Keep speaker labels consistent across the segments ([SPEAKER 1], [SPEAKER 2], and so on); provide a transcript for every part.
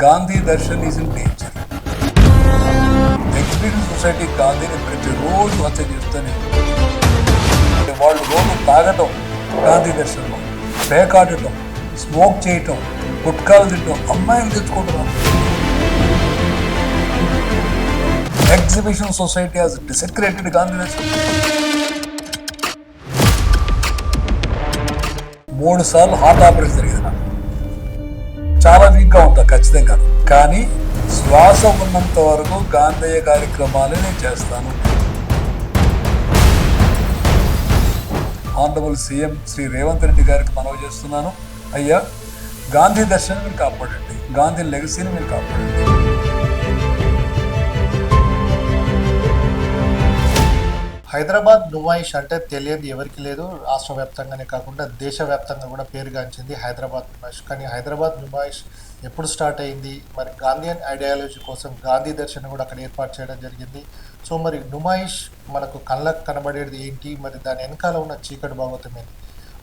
[SPEAKER 1] Gandhi Darshan is in danger. Exhibition society గాంధీని ప్రతిరోజు హత్య చేస్తూనే వాళ్ళు రోజు తాగటం, గాంధీ దర్శనంలో పేకాడటం, స్మోక్ చేయటం, గుట్కాలు తినటం, అమ్మాయిలు తెచ్చుకుంటున్నాం. ఎగ్జిబిషన్ సొసైటీ హాస్ డిసెక్రేటెడ్ గాంధీ దర్శనం. 3 సార్లు హార్ట్ ఆపరేషన్ జరిగింది. నాకు చాలా వీక్గా ఉంటా ఖచ్చితంగా, కానీ శ్వాస ఉన్నంత వరకు గాంధేయ కార్యక్రమాలు నేను చేస్తాను. ఆనరబుల్ సీఎం శ్రీ రేవంత్ రెడ్డి గారికి మనవి చేస్తున్నాను, అయ్యా గాంధీ దర్శనం మీరు కాపాడండి, గాంధీ లెగసీని మీరు కాపాడండి.
[SPEAKER 2] హైదరాబాద్ నుమాయిష్ అంటే తెలియదు ఎవరికి లేదు. రాష్ట్ర వ్యాప్తంగానే కాకుండా దేశవ్యాప్తంగా కూడా పేరుగాంచింది హైదరాబాద్ నుమాయిష్. కానీ హైదరాబాద్ నుమాయిష్ ఎప్పుడు స్టార్ట్ అయింది, మరి గాంధీయన్ ఐడియాలజీ కోసం గాంధీ దర్శనం కూడా అక్కడ ఏర్పాటు చేయడం జరిగింది. సో మరి నుమాయిష్ మనకు కళ్ళకు కనబడేది ఏంటి, మరి దాని వెనకాల ఉన్న చీకటి భాగవతం ఏంటి,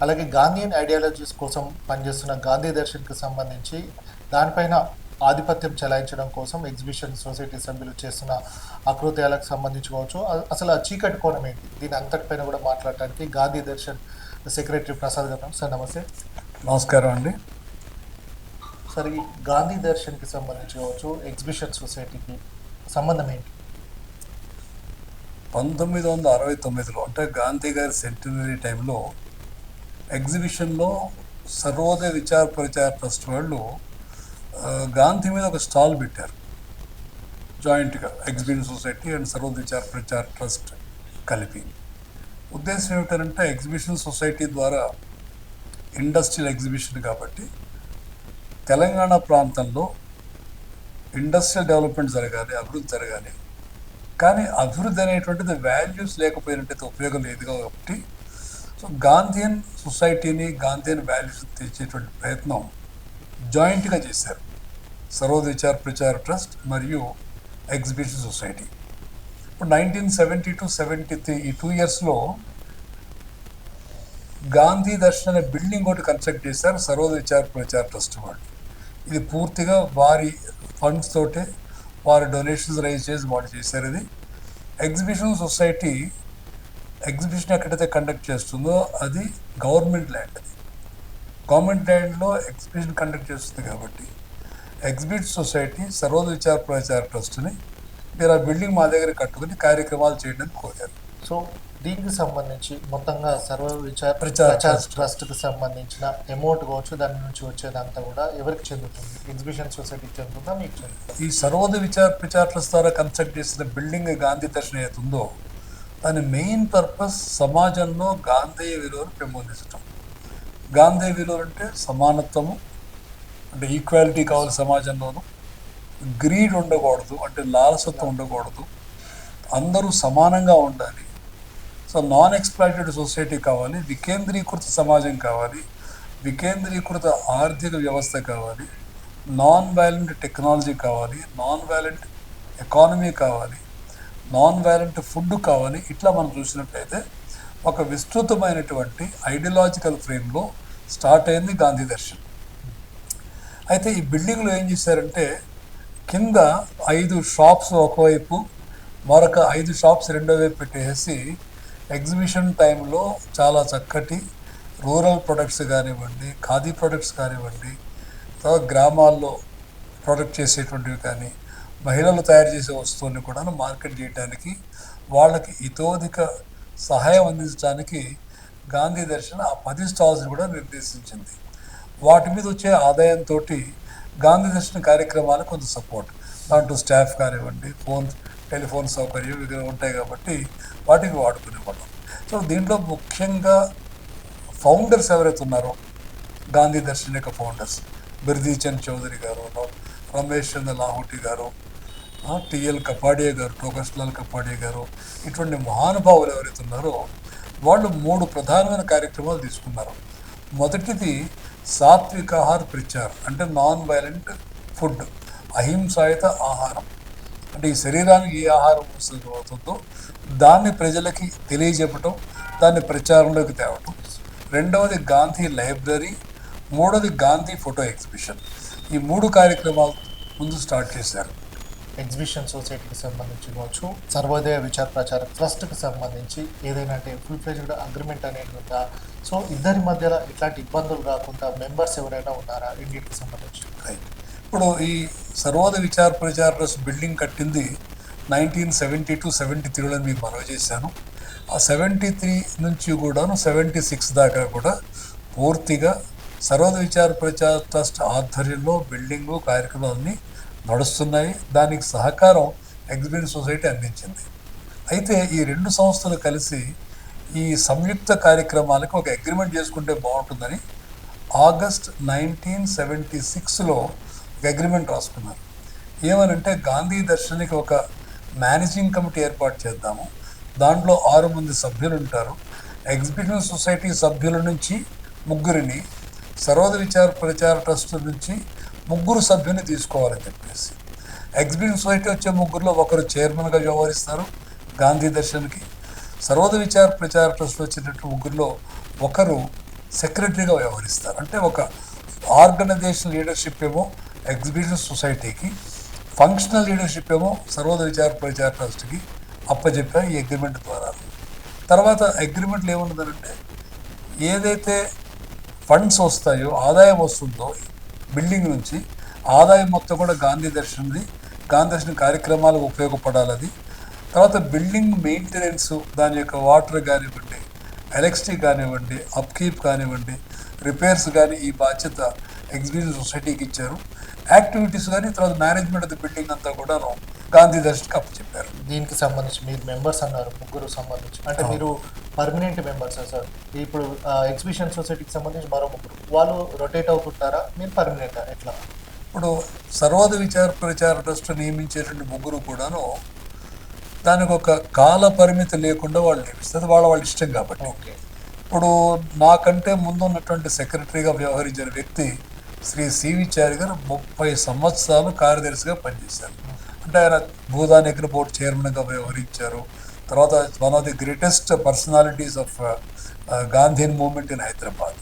[SPEAKER 2] అలాగే గాంధీయన్ ఐడియాలజీస్ కోసం పనిచేస్తున్న గాంధీ దర్శన్కి సంబంధించి దానిపైన ఆధిపత్యం చెలాయించడం కోసం ఎగ్జిబిషన్ సొసైటీ సభ్యులు చేస్తున్న అకృత్యాలకు సంబంధించి కావచ్చు, అసలు ఆ చీకటి కోణం ఏంటి, దీని అంతటిపైన కూడా మాట్లాడటానికి గాంధీ దర్శన్ సెక్రటరీ ప్రసాద్ గారు. సార్ నమస్తే.
[SPEAKER 1] నమస్కారం అండి.
[SPEAKER 2] సార్ ఈ గాంధీ దర్శన్కి సంబంధించి కావచ్చు ఎగ్జిబిషన్ సొసైటీకి సంబంధం ఏంటి?
[SPEAKER 1] 1969లో అంటే గాంధీ గారి సెంటినరీ టైంలో ఎగ్జిబిషన్లో సర్వోదయ విచార ప్రచార ట్రస్ట్ వాళ్ళు గాంధీ మీద ఒక స్టాల్ పెట్టారు. జాయింట్గా ఎగ్జిబిషన్ సొసైటీ అండ్ సర్వోదయ విచార ప్రచార ట్రస్ట్ కలిపి. ఉద్దేశం ఏమిటంటే ఎగ్జిబిషన్ సొసైటీ ద్వారా ఇండస్ట్రియల్ ఎగ్జిబిషన్ కాబట్టి తెలంగాణ ప్రాంతంలో ఇండస్ట్రియల్ డెవలప్మెంట్ జరగాలి, అభివృద్ధి జరగాలి. కానీ అభివృద్ధి అనేటువంటిది వాల్యూస్ లేకపోయినట్టయితే ఉపయోగం లేదు కాబట్టి సో గాంధీయన్ సొసైటీని, గాంధీయన్ వాల్యూస్ తెచ్చేటువంటి ప్రయత్నం జాయింట్గా చేశారు సర్వోదయ విచార ప్రచార ట్రస్ట్ మరియు ఎగ్జిబిషన్ సొసైటీ. ఇప్పుడు 1970 to 73 ఈ 2 yearsలో గాంధీ దర్శన్ అనే బిల్డింగ్ ఒకటి కన్స్ట్రక్ట్ చేశారు సర్వోదయ విచార ప్రచార ట్రస్ట్ వాళ్ళు. ఇది పూర్తిగా వారి ఫండ్స్ తోటే, వారి డొనేషన్స్ రైజ్ చేసి వాళ్ళు చేశారు. ఇది ఎగ్జిబిషన్ సొసైటీ ఎగ్జిబిషన్ ఎక్కడైతే కండక్ట్ చేస్తుందో అది గవర్నమెంట్ ల్యాండ్. అది గవర్నమెంట్ ల్యాండ్లో ఎగ్జిబిషన్ కండక్ట్ చేస్తుంది కాబట్టి ఎగ్జిబిషన్ సొసైటీ సర్వోదయ విచార ప్రచార ట్రస్ట్ని మీరు ఆ బిల్డింగ్ మా దగ్గర కట్టుకుని కార్యక్రమాలు చేయడానికి కోరారు.
[SPEAKER 2] సో దీనికి సంబంధించి మొత్తంగా సర్వ విచార ప్రచార ట్రస్ట్కి సంబంధించిన అమౌంట్ కావచ్చు, దాని నుంచి వచ్చేదంతా కూడా ఎవరికి చెందుతుంది? ఎగ్జిబిషన్ సొసైటీకి చెందుతుందా, మీకు చెందుతుందా?
[SPEAKER 1] ఈ సర్వోదయ విచార ప్రచార ట్రస్ట్ ద్వారా కన్స్ట్రక్ట్ చేసిన బిల్డింగ్ గాంధీ దర్శనం అవుతుందో దాని మెయిన్ పర్పస్ సమాజంలో గాంధేయ విలువలు పెంపొందించడం. గాంధేయ విలువలు అంటే సమానత్వము, అంటే ఈక్వాలిటీ కావాలి సమాజంలోనూ, గ్రీడ్ ఉండకూడదు, అంటే లాలసత్వం ఉండకూడదు, అందరూ సమానంగా ఉండాలి. సో నాన్ ఎక్స్‌ప్లాయిటెడ్ సొసైటీ కావాలి, వికేంద్రీకృత సమాజం కావాలి, వికేంద్రీకృత ఆర్థిక వ్యవస్థ కావాలి, నాన్ వైలెంట్ టెక్నాలజీ కావాలి, నాన్ వైలెంట్ ఎకానమీ కావాలి, నాన్ వైలెంట్ ఫుడ్ కావాలి. ఇట్లా మనం చూసినట్లయితే ఒక విస్తృతమైనటువంటి ఐడియాలజికల్ ఫ్రేమ్లో స్టార్ట్ అయింది గాంధీ దర్శన్. అయితే ఈ బిల్డింగ్లో ఏం చేశారంటే కింద 5 షాప్స్ ఒకవైపు, మరొక 5 షాప్స్ రెండో వైపు పెట్టేసి ఎగ్జిబిషన్ టైంలో చాలా చక్కటి రూరల్ ప్రొడక్ట్స్ కానివ్వండి, ఖాదీ ప్రొడక్ట్స్ కానివ్వండి, తర్వాత గ్రామాల్లో ప్రొడక్ట్ చేసేటువంటివి కానీ, మహిళలు తయారు చేసే వస్తువుల్ని కూడా మార్కెట్ చేయడానికి, వాళ్ళకి ఇతోధిక సహాయం అందించడానికి గాంధీ దర్శన్ ఆ 10 స్టాల్స్ని కూడా నిర్దేశించింది. వాటి మీద వచ్చే ఆదాయంతో గాంధీ దర్శన కార్యక్రమాలకు కొంత సపోర్ట్, దాంట్లో స్టాఫ్ కానివ్వండి, టెలిఫోన్ సౌకర్యం ఇవి ఉంటాయి కాబట్టి వాటికి వాడుకునేవాళ్ళం. సో దీంట్లో ముఖ్యంగా ఫౌండర్స్ ఎవరైతే ఉన్నారో గాంధీ దర్శన్ యొక్క ఫౌండర్స్ బిర్దీచంద్ చౌదరి గారు, రమేష్ చంద్ర లాహోటి గారు, టిఎల్ కపాడియా గారు, టోకస్లాల్ కపాడియా గారు, ఇటువంటి మహానుభావులు ఎవరైతే ఉన్నారో వాళ్ళు 3 ప్రధానమైన కార్యక్రమాలు తీసుకున్నారు. మొదటిది సాత్వికాహార ప్రచారం, అంటే నాన్ వైలెంట్ ఫుడ్, అహింసాయుత ఆహారం. అంటే ఈ శరీరానికి ఏ ఆహారం అవుతుందో దాన్ని ప్రజలకి తెలియజెప్పటం, దాన్ని ప్రచారంలోకి తేవటం. రెండవది గాంధీ లైబ్రరీ, మూడవది గాంధీ ఫోటో ఎగ్జిబిషన్. ఈ 3 కార్యక్రమాలు ముందు స్టార్ట్ చేశారు.
[SPEAKER 2] ఎగ్జిబిషన్ సొసైటీకి సంబంధించి కావచ్చు, సర్వోదయ విచార ప్రచార ట్రస్ట్కి సంబంధించి ఏదైనా అంటే ఫుల్ ఫ్లెజ్డ్ అగ్రిమెంట్ అనేది ఉందా? సో ఇద్దరి మధ్యలో ఇట్లాంటి ఇబ్బందులు రాకుండా మెంబర్స్ ఎవరైనా ఉన్నారా ఇండియన్కి సంబంధించి?
[SPEAKER 1] రైట్. ఇప్పుడు ఈ సర్వోదయ విచార ప్రచార ట్రస్ట్ బిల్డింగ్ కట్టింది 1972-73లో మీకు మనవి చేశాను. ఆ 73 నుంచి కూడాను 76 దాకా కూడా పూర్తిగా సర్వోదయ విచార ప్రచార ట్రస్ట్ ఆధ్వర్యంలో బిల్డింగు కార్యక్రమాలన్నీ నడుస్తున్నాయి. దానికి సహకారం ఎగ్జిబిషన్ సొసైటీ అందించింది. అయితే ఈ రెండు సంస్థలు కలిసి ఈ సంయుక్త కార్యక్రమాలకు ఒక అగ్రిమెంట్ చేసుకుంటే బాగుంటుందని ఆగస్ట్ 1976లో ఒక అగ్రిమెంట్ రాసుకున్నారు. ఏమనంటే గాంధీ దర్శన్కి ఒక మేనేజింగ్ కమిటీ ఏర్పాటు చేద్దాము, దాంట్లో 6 మంది సభ్యులు ఉంటారు, ఎగ్జిబిషన్ సొసైటీ సభ్యుల నుంచి 3 సర్వోదయ విచార ప్రచార ట్రస్ట్ నుంచి 3 సభ్యుని తీసుకోవాలని చెప్పేసి, ఎగ్జిబిషన్ సొసైటీ వచ్చే 3లో ఒకరు చైర్మన్గా వ్యవహరిస్తారు గాంధీ దర్శన్కి, సర్వోదయ విచార ప్రచార ట్రస్ట్ వచ్చినట్టు 3లో ఒకరు సెక్రటరీగా వ్యవహరిస్తారు. అంటే ఒక ఆర్గనైజేషన్ లీడర్షిప్ ఏమో ఎగ్జిబిషన్ సొసైటీకి, ఫంక్షనల్ లీడర్షిప్ ఏమో సర్వోదయ విచార ప్రచార ట్రస్ట్కి అప్పచెప్పారు ఈ అగ్రిమెంట్ ద్వారా. తర్వాత అగ్రిమెంట్లు ఏమున్నదంటే ఏదైతే ఫండ్స్ వస్తాయో, ఆదాయం వస్తుందో బిల్డింగ్ నుంచి, ఆదాయం మొత్తం కూడా గాంధీ దర్శన్ది, గాంధీ దర్శన కార్యక్రమాలకు ఉపయోగపడాలి అది. తర్వాత బిల్డింగ్ మెయింటెనెన్స్, దాని యొక్క వాటర్ కానివ్వండి, ఎలక్ట్రిసిటీ కానివ్వండి, అప్కీప్ కానివ్వండి, రిపేర్స్ కానీ ఈ బాధ్యత ఎగ్జిబిషన్ సొసైటీకి ఇచ్చారు. యాక్టివిటీస్ కానీ తర్వాత మేనేజ్మెంట్ ఆఫ్ ది బిల్డింగ్ అంతా కూడా గాంధీ దర్శన్కి అప్పచెప్పారు.
[SPEAKER 2] దీనికి సంబంధించి మీరు మెంబర్స్ అన్నారు 3 సంబంధించి, అంటే మీరు పర్మనెంట్ మెంబర్సా సార్? ఇప్పుడు ఎగ్జిబిషన్ సొసైటీకి సంబంధించి మరో 3 వాళ్ళు రొటేట్ అవుతుంటారా, మీరు పర్మనెంటా ఎట్లా?
[SPEAKER 1] ఇప్పుడు సర్వోదయ విచార ప్రచార ట్రస్ట్ నియమించేటువంటి 3 కూడాను దానికి ఒక కాల పరిమితి లేకుండా వాళ్ళు నియమిస్తారు, వాళ్ళ ఇష్టం కాబట్టి.
[SPEAKER 2] ఓకే.
[SPEAKER 1] ఇప్పుడు నాకంటే ముందు ఉన్నటువంటి సెక్రటరీగా వ్యవహరించిన వ్యక్తి శ్రీ సివి చారి గారు 30 సంవత్సరాలు కార్యదర్శిగా పనిచేశారు. అంటే ఆయన భూదాన్ అగ్రి బోర్డ్ చైర్మన్గా వ్యవహరించారు. తర్వాత one of the greatest personalities of Gandhian movement in Hyderabad.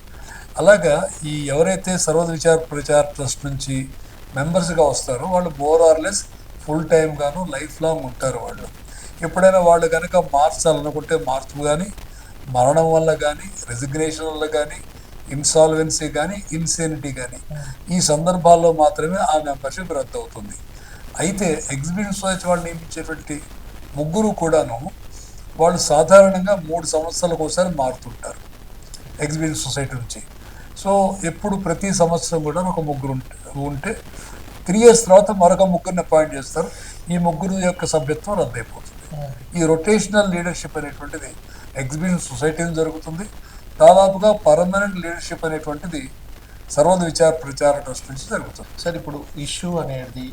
[SPEAKER 1] అలాగా ఈ ఎవరైతే సర్వోదయ విచార ప్రచార ట్రస్ట్ నుంచి మెంబర్స్గా వస్తారో వాళ్ళు more or less full time గాను లైఫ్ లాంగ్ ఉంటారు. వాళ్ళు ఎప్పుడైనా వాళ్ళు కనుక మార్చాలనుకుంటే మార్పు కానీ, మరణం వల్ల కానీ, రెసిగ్నేషన్ వల్ల కానీ, ఇన్సాల్వెన్సీ కానీ, ఇన్సేనిటీ కానీ, ఈ సందర్భాల్లో మాత్రమే ఆ మెంబర్షిప్ రద్దు అవుతుంది. అయితే ఎగ్జిబిషన్ సొసైటీ వాళ్ళు నియమించేటువంటి 3 కూడాను వాళ్ళు సాధారణంగా 3 సంవత్సరాలకు ఒకసారి మారుతుంటారు ఎగ్జిబిషన్ సొసైటీ నుంచి. సో ఎప్పుడు ప్రతి సంవత్సరం కూడా ఒక 3 ఉంటే 3 years తర్వాత మరొక 3ని అపాయింట్ చేస్తారు. ఈ 3 యొక్క సభ్యత్వం రద్దయిపోతుంది. ఈ రొటేషనల్ లీడర్షిప్ అనేటువంటిది ఎగ్జిబిషన్ సొసైటీలో జరుగుతుంది. దాదాపుగా పర్మనెంట్ లీడర్షిప్ అనేటువంటిది సర్వోదయ విచార ప్రచార ట్రస్ట్ నుంచి జరుగుతుంది.
[SPEAKER 2] సార్ ఇప్పుడు ఇష్యూ అనేది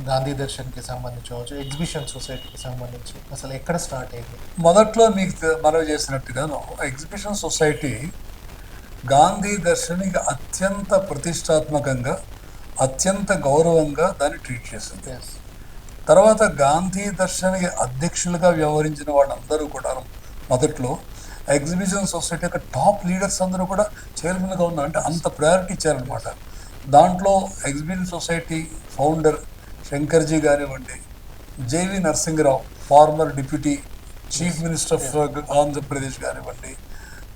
[SPEAKER 2] గాంధీ దర్శన్కి సంబంధించి కావచ్చు, ఎగ్జిబిషన్ సొసైటీకి సంబంధించి అసలు ఎక్కడ స్టార్ట్ అయింది?
[SPEAKER 1] మొదట్లో మీకు మనవి చేసినట్టుగాను ఎగ్జిబిషన్ సొసైటీ గాంధీ దర్శన్కి అత్యంత ప్రతిష్టాత్మకంగా, అత్యంత గౌరవంగా దాన్ని ట్రీట్ చేసింది. తర్వాత గాంధీ దర్శన్కి అధ్యక్షులుగా వ్యవహరించిన వాళ్ళందరూ కూడా మొదట్లో ఎగ్జిబిషన్ సొసైటీ యొక్క టాప్ లీడర్స్ అందరూ కూడా చైర్మన్గా ఉన్నారు. అంటే అంత ప్రయారిటీ ఇచ్చారనమాట. దాంట్లో ఎగ్జిబిషన్ సొసైటీ ఫౌండర్ శంకర్జీ కానివ్వండి, JV Narasimha Rao former deputy chief minister of Andhra Pradesh కానివ్వండి,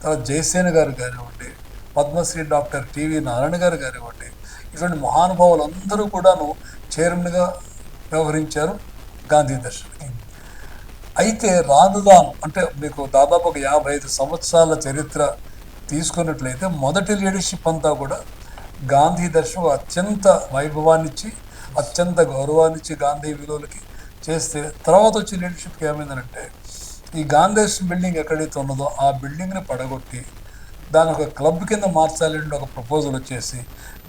[SPEAKER 1] తర్వాత జయసేన గారు కానివ్వండి, పద్మశ్రీ డాక్టర్ టివి నారాయణ గారు కానివ్వండి, ఇటువంటి మహానుభావులు అందరూ కూడాను చైర్మన్గా వ్యవహరించారు గాంధీ దర్శన్కి. అయితే రానుదాను అంటే మీకు దాదాపు ఒక 55 సంవత్సరాల చరిత్ర తీసుకున్నట్లయితే మొదటి లీడర్షిప్ అంతా కూడా గాంధీ దర్శనం అత్యంత వైభవాన్నిచ్చి, అత్యంత గౌరవాన్నిచ్చి గాంధీ విలువలకి చేస్తే, తర్వాత వచ్చే లీడర్షిప్కి ఏమైందంటే ఈ గాంధీ దర్శన్ బిల్డింగ్ ఎక్కడైతే ఉన్నదో ఆ బిల్డింగ్ని పడగొట్టి దాని ఒక క్లబ్ కింద మార్చాలని ఒక ప్రపోజల్ వచ్చేసి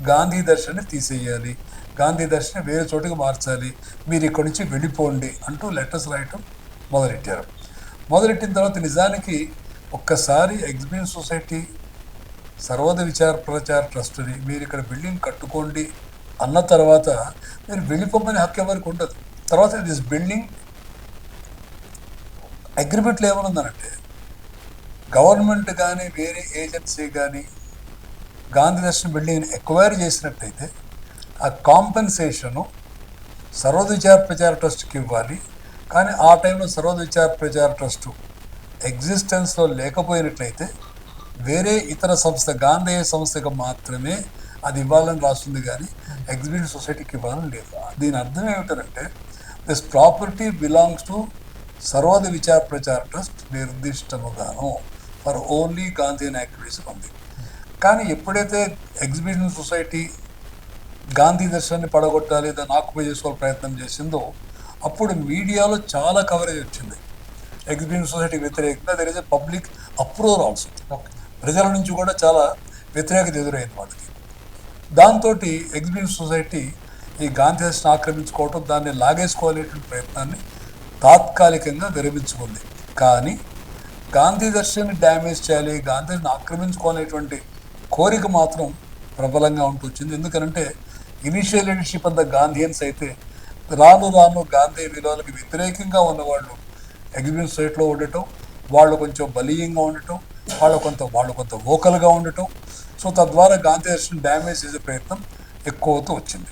[SPEAKER 1] గాంధీ దర్శన్ని తీసేయాలి, గాంధీ దర్శన్ని వేరే చోటుకి మార్చాలి, మీరు ఇక్కడి నుంచి వెళ్ళిపోండి అంటూ లెటర్స్ రాయటం మొదలెట్టారు. మొదలెట్టిన తర్వాత నిజానికి ఒక్కసారి ఎగ్జిబిషన్ సొసైటీ సర్వోదయ విచార ప్రచార ట్రస్ట్ని మీరు ఇక్కడ బిల్డింగ్ కట్టుకోండి అన్న తర్వాత మీరు వెళ్ళిపోమని హక్కు ఎవరికి ఉండదు. తర్వాత దిస్ బిల్డింగ్ అగ్రిమెంట్లు ఏమనుందనంటే గవర్నమెంట్ కానీ వేరే ఏజెన్సీ కానీ గాంధీ దర్శన్ బిల్డింగ్ని ఎక్వైర్ చేసినట్టయితే ఆ కాంపెన్సేషను సర్వద విచార ప్రచార ట్రస్ట్కి ఇవ్వాలి. కానీ ఆ టైంలో సర్వద విచార ప్రచార ట్రస్టు ఎగ్జిస్టెన్స్లో లేకపోయినట్లయితే వేరే ఇతర సంస్థ గాంధేయ సంస్థకు మాత్రమే అది ఇవ్వాలని రాస్తుంది, కానీ ఎగ్జిబిషన్ సొసైటీకి ఇవ్వాలని లేదు. దీని అర్థం ఏమిటంటే this property belongs to Sarvodaya Vichar Prachar trust నిర్దిష్టముగాను ఫర్ ఓన్లీ గాంధీయన్ యాక్టివిటీస్ ఉంది. కానీ ఎప్పుడైతే ఎగ్జిబిషన్ సొసైటీ గాంధీ దర్శనాన్ని పడగొట్టాలి, దాన్ని ఆక్యుపై చేసుకోవాలి ప్రయత్నం చేసిందో అప్పుడు మీడియాలో చాలా కవరేజ్ వచ్చింది ఎగ్జిబిషన్ సొసైటీకి వ్యతిరేకంగా. There is a public approver also. ప్రజల నుంచి కూడా చాలా వ్యతిరేకత ఎదురైంది వాళ్ళకి. దాంతో ఎగ్జిబిషన్ సొసైటీ ఈ గాంధీ దర్శనం ఆక్రమించుకోవటం, దాన్ని లాగేసుకోవాలనేటువంటి ప్రయత్నాన్ని తాత్కాలికంగా విరమించుకుంది. కానీ గాంధీ దర్శనాన్ని డ్యామేజ్ చేయాలి, గాంధీని ఆక్రమించుకోవాలనేటువంటి కోరిక మాత్రం ప్రబలంగా ఉంటూ వచ్చింది. ఎందుకంటే ఇనిషియల్ లీడర్షిప్ అంత గాంధీయన్స్ అయితే రాను రాను గాంధీ విలువలకు వ్యతిరేకంగా ఉన్నవాళ్ళు ఎగ్జిబిషన్ సైట్లో ఉండటం, వాళ్ళు కొంచెం బలీయంగా ఉండటం, వాళ్ళు కొంత వోకల్గా ఉండటం. సో తద్వారా గాంధీ దర్శనం డ్యామేజ్ చేసే ప్రయత్నం ఎక్కువ అవుతూ వచ్చింది.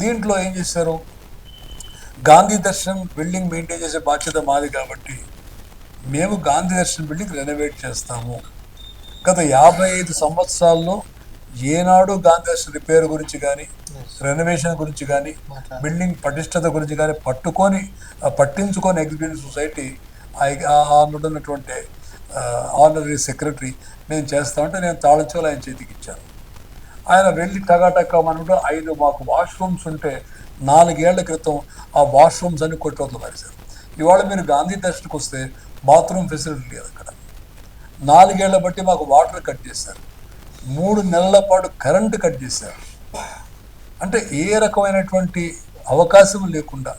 [SPEAKER 1] దీంట్లో ఏం చేశారు, గాంధీ దర్శనం బిల్డింగ్ మెయింటైన్ చేసే బాధ్యత మాది కాబట్టి మేము గాంధీ దర్శనం బిల్డింగ్ రెనోవేట్ చేస్తాము. గత 55 సంవత్సరాల్లో ఏనాడు గాంధీ దర్శనం రిపేర్ గురించి కానీ, రెనోవేషన్ గురించి కానీ, బిల్డింగ్ పటిష్టత గురించి కానీ పట్టించుకొని ఎగ్జిబిషన్ సొసైటీ ఉన్నటువంటి ఆనరీ సెక్రటరీ నేను చేస్తామంటే నేను తాళంచెవులు ఆయన చేతికి ఇచ్చాను. ఆయన వెళ్ళి టగాటక్కమనుకుంటూ 5 మాకు వాష్రూమ్స్ ఉంటే 4 ఏళ్ల క్రితం ఆ వాష్రూమ్స్ అన్ని కొట్టవతలు పారేశారు. ఇవాళ మీరు గాంధీ దర్శనకు వస్తే బాత్రూమ్ ఫెసిలిటీ లేదు అక్కడ. 4 ఏళ్ల బట్టి మాకు వాటర్ కట్ చేశారు, 3 నెలల పాటు కరెంటు కట్ చేశారు. అంటే ఏ రకమైనటువంటి అవకాశం లేకుండా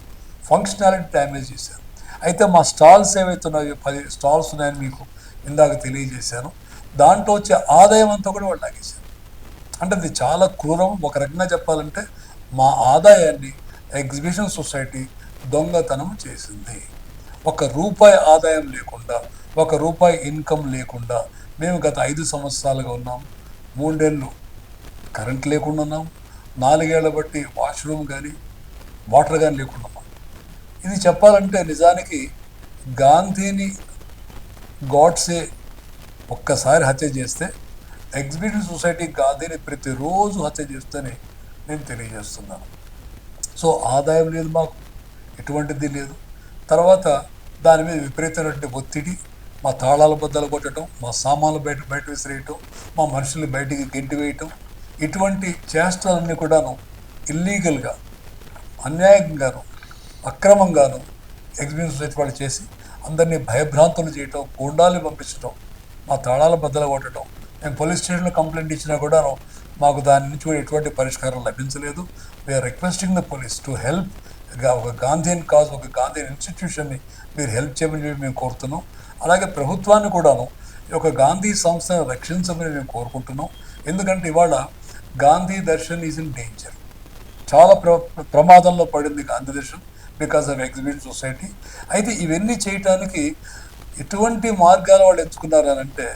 [SPEAKER 1] ఫంక్షనాలిటీ డ్యామేజ్ చేశారు. అయితే మా స్టాల్స్ ఏవైతే ఉన్నాయో 10 స్టాల్స్ ఉన్నాయని మీకు ఇందాక తెలియజేశాను, దాంట్లో వచ్చే ఆదాయం అంతా కూడా వాళ్ళు లాగేశారు. అంటే అది చాలా క్రూరం. ఒక రకంగా చెప్పాలంటే మా ఆదాయాన్ని ఎగ్జిబిషన్ సొసైటీ దొంగతనం చేసింది. ₹1 ఆదాయం లేకుండా, ₹1 ఇన్కమ్ లేకుండా మేము గత 5 సంవత్సరాలుగా ఉన్నాం. 3 ఏళ్ళు కరెంట్ లేకుండా ఉన్నాం, 4 ఏళ్ల బట్టి వాష్రూమ్ కానీ వాటర్ కానీ లేకుండా ఉన్నాం. ఇది చెప్పాలంటే నిజానికి గాంధీని గాడ్సే ఒక్కసారి హత్య చేస్తే ఎగ్జిబిషన్ సొసైటీ గాంధీని ప్రతిరోజు హత్య చేస్తేనే నేను తెలియజేస్తున్నాను. సో ఆదాయం లేదు మాకు, ఎటువంటిది లేదు. తర్వాత దాని మీద విపరీతమైనటువంటి ఒత్తిడి, మా తాళాల బద్దలు కొట్టడం, మా సామాన్లు బయట విసిరేయటం, మా మనుషుల్ని బయటికి గెంటి వేయటం, ఇటువంటి చేష్టలన్నీ కూడాను ఇల్లీగల్గా, అన్యాయంగాను, అక్రమంగాను ఎగ్జిబిషన్ సొసైటీ వాళ్ళు చేసి అందరినీ భయభ్రాంతులు చేయటం, గూండాలు పంపించడం, మా తాళాల బద్దలు కొట్టడం. మేము పోలీస్ స్టేషన్లో కంప్లైంట్ ఇచ్చినా కూడాను మాకు దాని నుంచి కూడా ఎటువంటి పరిష్కారం లభించలేదు. We are requesting the police to help. ఒక గాంధీయన్ కాజ్, ఒక గాంధీయన్ ఇన్స్టిట్యూషన్ని మీరు హెల్ప్ చేయమని చెప్పి మేము కోరుతున్నాం. అలాగే ప్రభుత్వాన్ని కూడాను ఒక గాంధీ సంస్థను రక్షించమని మేము కోరుకుంటున్నాం. ఎందుకంటే ఇవాళ Gandhi Darshan is in danger. చాలా ప్రమాదంలో పడింది Gandhi Darshan because of exhibition society. అయితే ఇవన్నీ చేయటానికి ఎటువంటి మార్గాలు వాళ్ళు ఎంచుకున్నారు అని అంటే